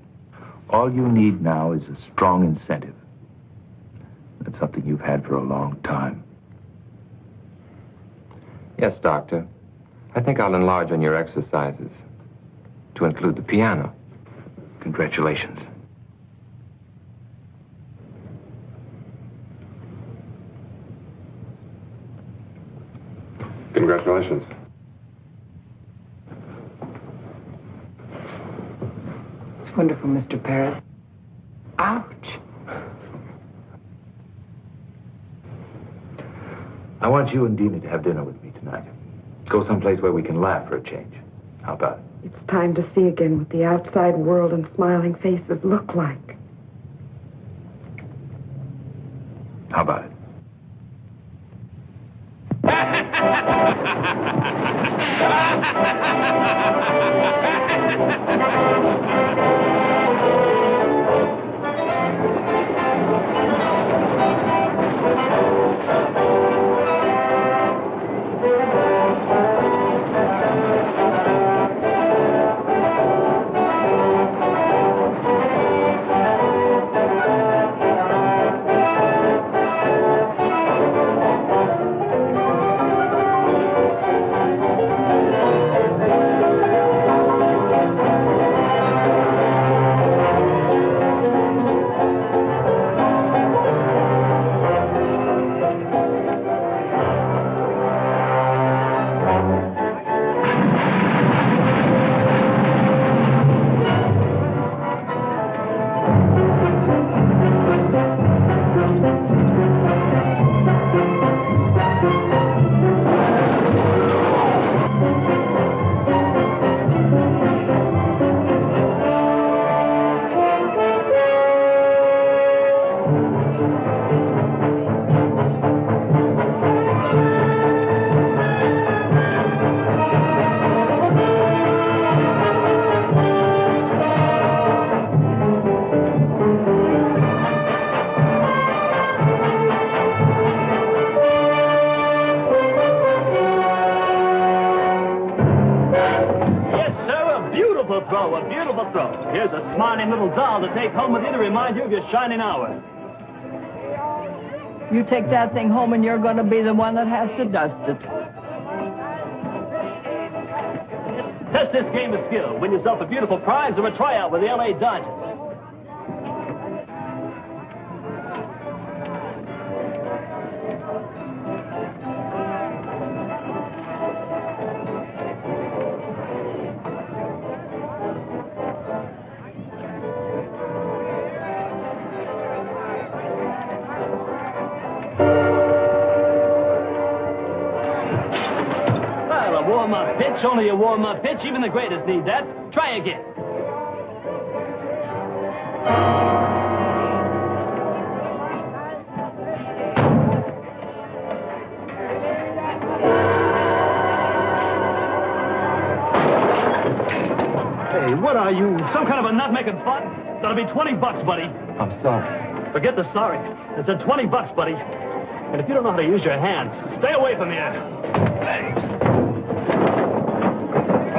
All you need now is a strong incentive. That's something you've had for a long time. Yes, Doctor. I think I'll enlarge on your exercises to include the piano. Congratulations. Congratulations. It's wonderful, Mr. Paris. Ouch. I want you and Dina to have dinner with me tonight. Go someplace where we can laugh for a change. How about it? It's time to see again what the outside world and smiling faces look like. How about it? Here's a smiling little doll to take home with you to remind you of your shining hour. You take that thing home and you're going to be the one that has to dust it. Test this game of skill. Win yourself a beautiful prize or a tryout with the L.A. Dodgers. Warm-up pitch, only a warm-up pitch. Even the greatest need that. Try again. Hey, what are you? Some kind of a nut making fun? That'll be $20, buddy. I'm sorry. Forget the sorry. It's a $20, buddy. And if you don't know how to use your hands, stay away from here. Hey.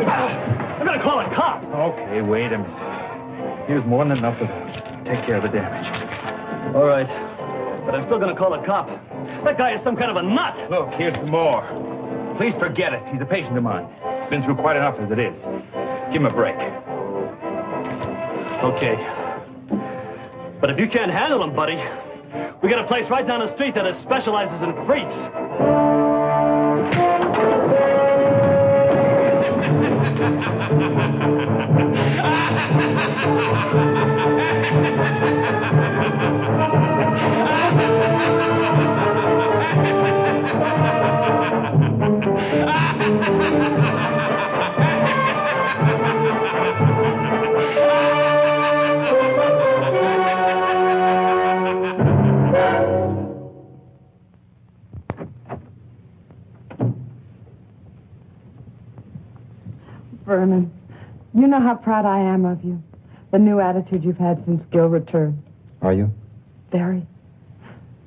I'm gonna call a cop. Okay, wait a minute. Here's more than enough to take care of the damage. All right. But I'm still gonna call a cop. That guy is some kind of a nut. Look, here's some more. Please forget it. He's a patient of mine. He's been through quite enough as it is. Give him a break. Okay. But if you can't handle him, buddy, we got a place right down the street that specializes in freaks. Vernon, you know how proud I am of you. The new attitude you've had since Gil returned. Are you? Very.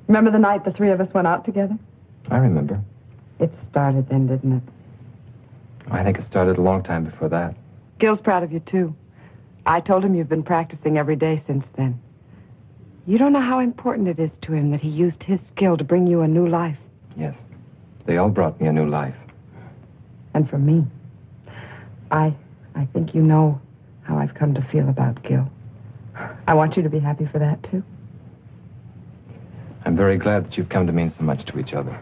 Remember the night the three of us went out together? I remember. It started then, didn't it? I think it started a long time before that. Gil's proud of you, too. I told him you've been practicing every day since then. You don't know how important it is to him that he used his skill to bring you a new life. Yes. They all brought me a new life. And for me, I think you know how I've come to feel about Gil. I want you to be happy for that, too. I'm very glad that you've come to mean so much to each other.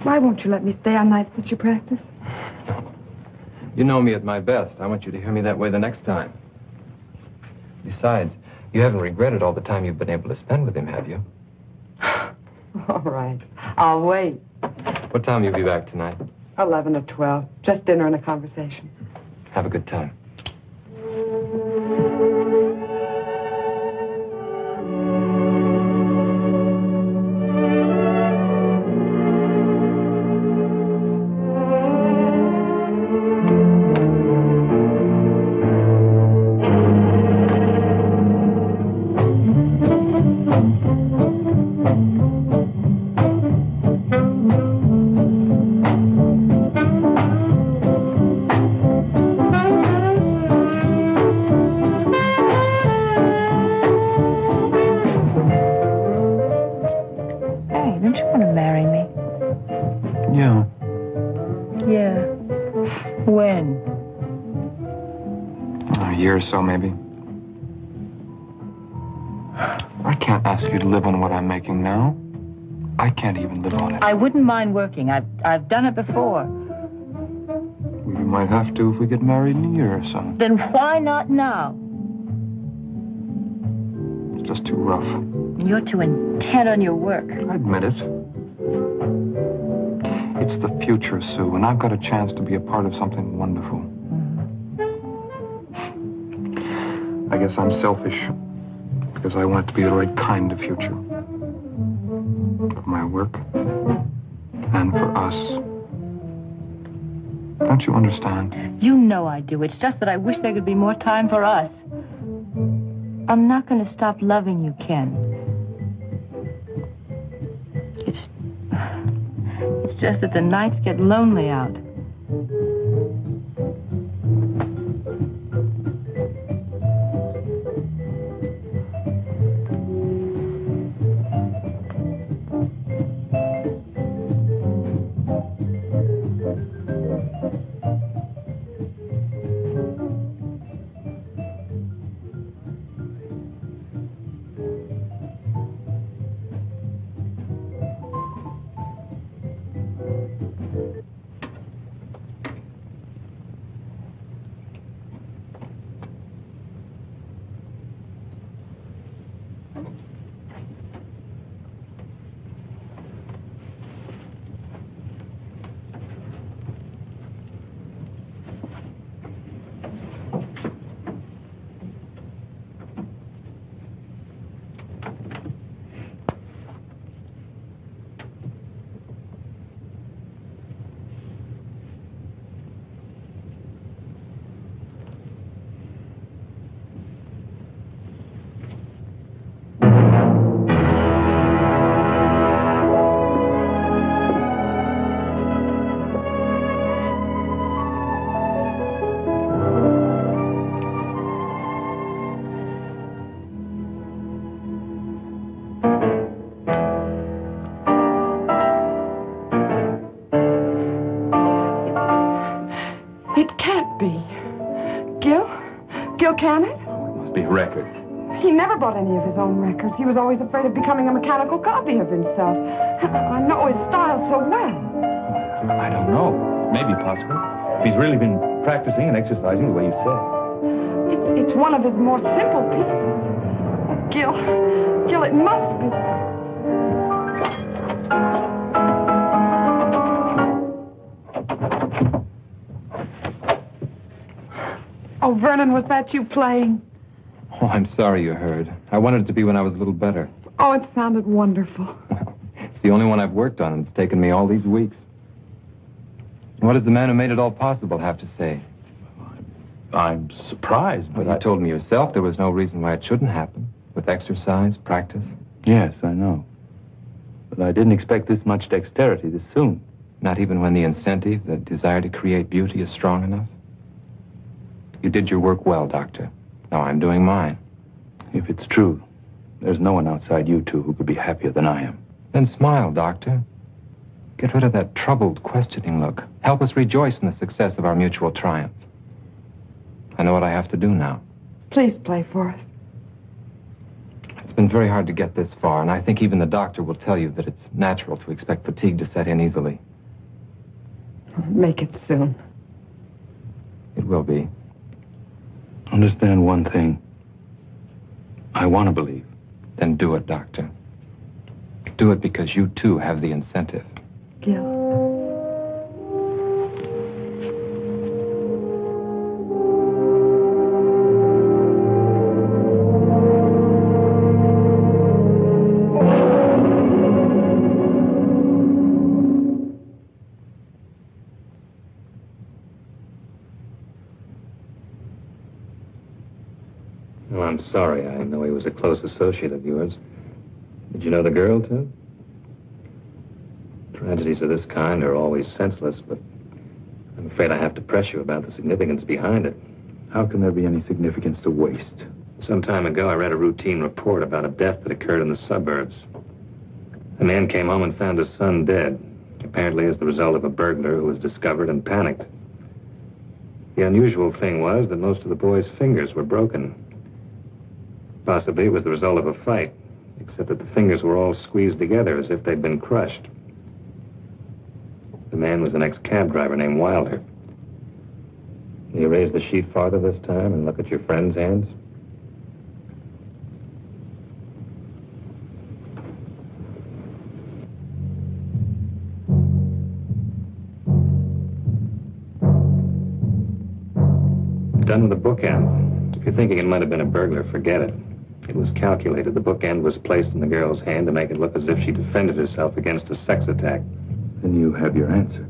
Why won't you let me stay on nights that you practice? You know me at my best. I want you to hear me that way the next time. Besides, you haven't regretted all the time you've been able to spend with him, have you? All right. I'll wait. What time will you be back tonight? 11 or 12. Just dinner and a conversation. Have a good time. So maybe. I can't ask you to live on what I'm making now. I can't even live on it. I wouldn't mind working. I've done it before. We might have to if we get married in a year or so. Then why not now? It's just too rough. You're too intent on your work. I admit it. It's the future, Sue, and I've got a chance to be a part of something wonderful. I guess I'm selfish, because I want it to be the right kind of future. For my work, and for us. Don't you understand? You know I do. It's just that I wish there could be more time for us. I'm not going to stop loving you, Ken. It's just that the nights get lonely out. Can it? Oh, it must be records. He never bought any of his own records. He was always afraid of becoming a mechanical copy of himself. I know his style so well. I don't know. Maybe possible. If he's really been practicing and exercising the way you said. It's one of his more simple pieces. Gil, it must be. Oh, Vernon, was that you playing? Oh, I'm sorry you heard. I wanted it to be when I was a little better. Oh, it sounded wonderful. Well, it's the only one I've worked on, and it's taken me all these weeks. What does the man who made it all possible have to say? I'm surprised, but Well, you told me yourself there was no reason why it shouldn't happen. With exercise, practice. Yes, I know. But I didn't expect this much dexterity this soon. Not even when the incentive, the desire to create beauty, is strong enough? You did your work well, Doctor. Now I'm doing mine. If it's true, there's no one outside you two who could be happier than I am. Then smile, Doctor. Get rid of that troubled, questioning look. Help us rejoice in the success of our mutual triumph. I know what I have to do now. Please play for us. It's been very hard to get this far, and I think even the doctor will tell you that it's natural to expect fatigue to set in easily. Make it soon. It will be. Understand one thing. I want to believe. Then do it, Doctor. Do it because you, too, have the incentive. Gil. Well, I'm sorry. I know he was a close associate of yours. Did you know the girl, too? Tragedies of this kind are always senseless, but I'm afraid I have to press you about the significance behind it. How can there be any significance to waste? Some time ago, I read a routine report about a death that occurred in the suburbs. A man came home and found his son dead, apparently as the result of a burglar who was discovered and panicked. The unusual thing was that most of the boy's fingers were broken. Possibly it was the result of a fight, except that the fingers were all squeezed together as if they'd been crushed. The man was an ex-cab driver named Wilder. Will you raise the sheet farther this time and look at your friend's hands? Done with the bookend. If you're thinking it might have been a burglar, forget it. It was calculated. The bookend was placed in the girl's hand to make it look as if she defended herself against a sex attack. Then you have your answer.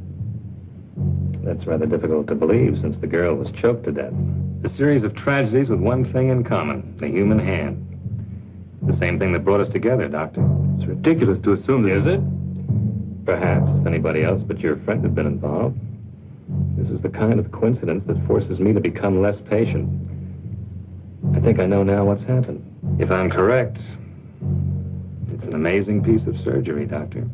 That's rather difficult to believe, since the girl was choked to death. A series of tragedies with one thing in common, the human hand. The same thing that brought us together, Doctor. It's ridiculous to assume that... Is it? Perhaps, if anybody else but your friend had been involved. This is the kind of coincidence that forces me to become less patient. I think I know now what's happened. If I'm correct, it's an amazing piece of surgery, Doctor.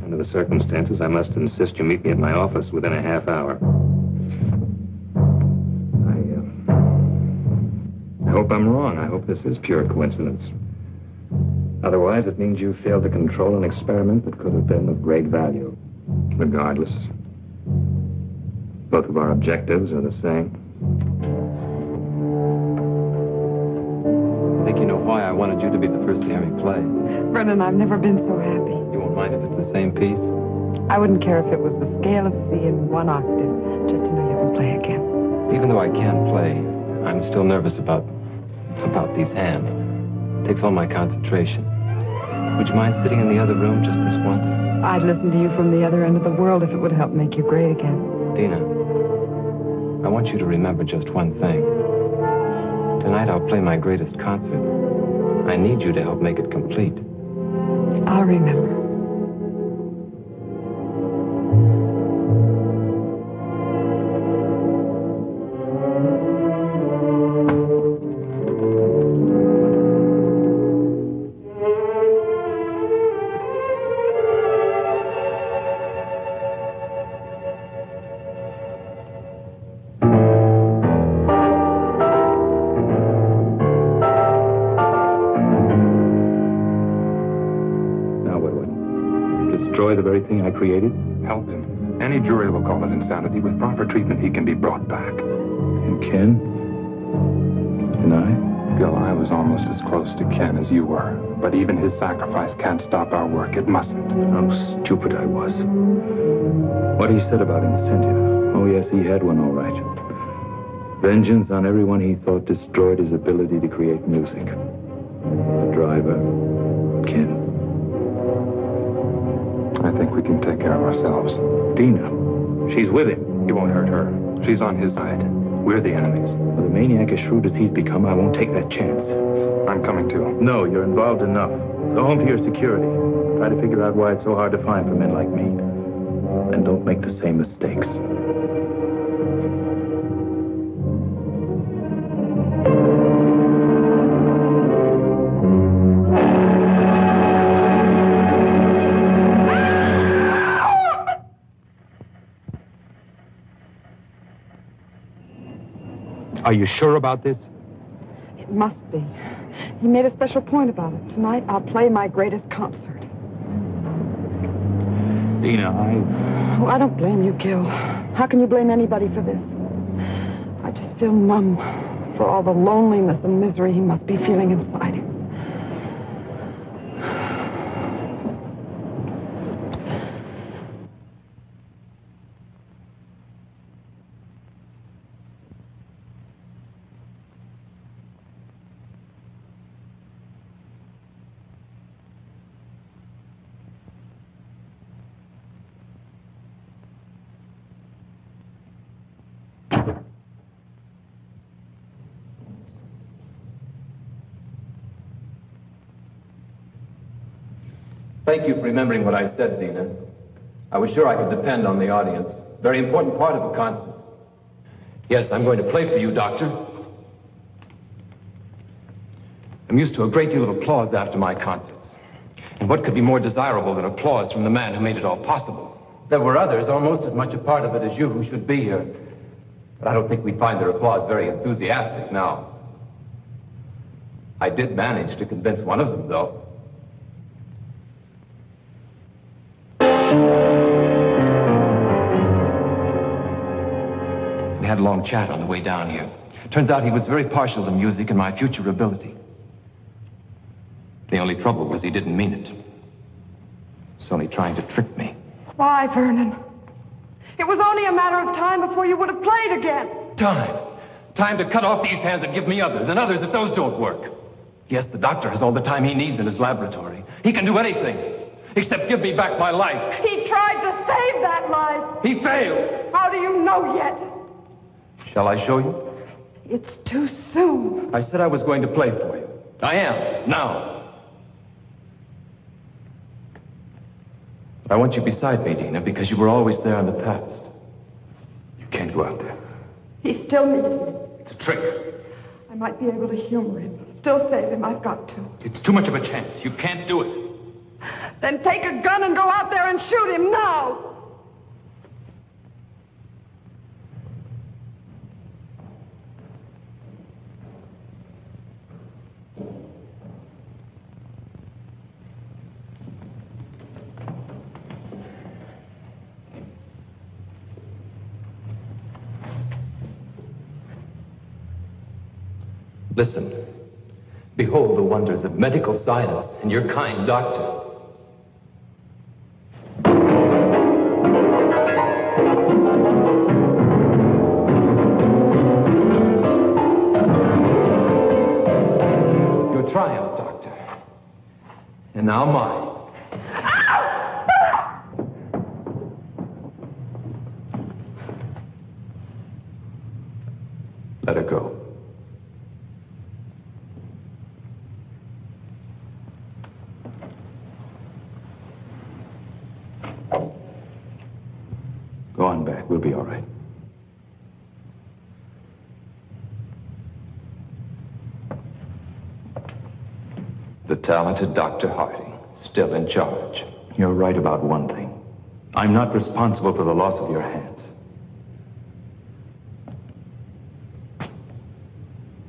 Under the circumstances, I must insist you meet me at my office within a half hour. I hope I'm wrong. I hope this is pure coincidence. Otherwise, it means you failed to control an experiment that could have been of great value. Regardless, both of our objectives are the same. I think you know why I wanted you to be the first to hear me play. Brennan, I've never been so happy. You won't mind if it's the same piece? I wouldn't care if it was the scale of C in one octave, just to know you can play again. Even though I can play, I'm still nervous about these hands. It takes all my concentration. Would you mind sitting in the other room just this once? I'd listen to you from the other end of the world if it would help make you great again. Dina, I want you to remember just one thing. Tonight I'll play my greatest concert. I need you to help make it complete. I'll remember. The very thing I created? Help him. Any jury will call it insanity. With proper treatment, he can be brought back. And Ken? Can I? Gil, I was almost as close to Ken as you were. But even his sacrifice can't stop our work. It mustn't. How stupid I was. What he said about incentive. Oh, yes, he had one, all right. Vengeance on everyone he thought destroyed his ability to create music. The driver, Ken. I think we can take care of ourselves. Dina, she's with him. He won't hurt her. She's on his side. We're the enemies. With a maniac as shrewd as he's become, I won't take that chance. I'm coming too. No, you're involved enough. Go home to your security. Try to figure out why it's so hard to find for men like me. And don't make the same mistakes. Are you sure about this? It must be. He made a special point about it. Tonight, I'll play my greatest concert. Dina, Oh, I don't blame you, Gil. How can you blame anybody for this? I just feel numb for all the loneliness and misery he must be feeling inside him. Thank you for remembering what I said, Dina. I was sure I could depend on the audience. Very important part of a concert. Yes, I'm going to play for you, Doctor. I'm used to a great deal of applause after my concerts. And what could be more desirable than applause from the man who made it all possible? There were others, almost as much a part of it as you, who should be here. But I don't think we'd find their applause very enthusiastic now. I did manage to convince one of them, though. We had a long chat on the way down here. Turns out he was very partial to music and my future ability. The only trouble was he didn't mean it. He's only trying to trick me. Why, Vernon? It was only a matter of time before you would have played again. Time to cut off these hands and give me others, and others if those don't work. Yes, the doctor has all the time he needs in his laboratory. He can do anything, except give me back my life. He tried to save that life. He failed. How do you know yet? Shall I show you? It's too soon. I said I was going to play for you. I am, now. I want you beside me, Dina, because you were always there in the past. You can't go out there. He still needs me. It's a trick. I might be able to humor him. Still save him. I've got to. It's too much of a chance. You can't do it. Then take a gun and go out there and shoot him now. Listen. Behold the wonders of medical science and your kind doctor. Your triumph, Doctor. And now mine. Let her go. Go on back. We'll be all right. The talented Dr. Harding, still in charge. You're right about one thing. I'm not responsible for the loss of your hands.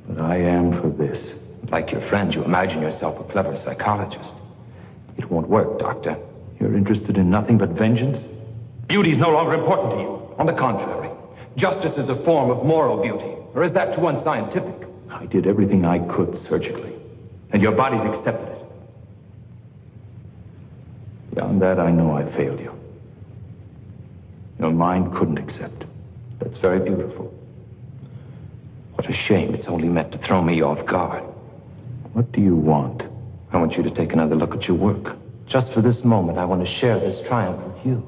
But I am for this. Like your friend, you imagine yourself a clever psychologist. It won't work, Doctor. You're interested in nothing but vengeance? Beauty is no longer important to you. On the contrary, justice is a form of moral beauty. Or is that too unscientific? I did everything I could surgically. And your body's accepted it. Beyond that, I know I failed you. Your mind couldn't accept. That's very beautiful. What a shame it's only meant to throw me off guard. What do you want? I want you to take another look at your work. Just for this moment, I want to share this triumph with you.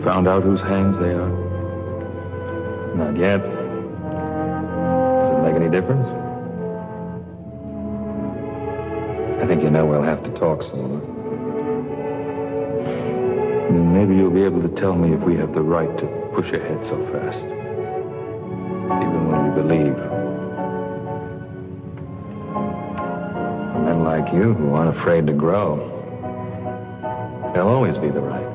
Found out whose hands they are? Not yet. Does it make any difference? I think you know we'll have to talk some. Then maybe you'll be able to tell me if we have the right to push ahead so fast. Even when we believe. Men like you who aren't afraid to grow, they'll always be the right.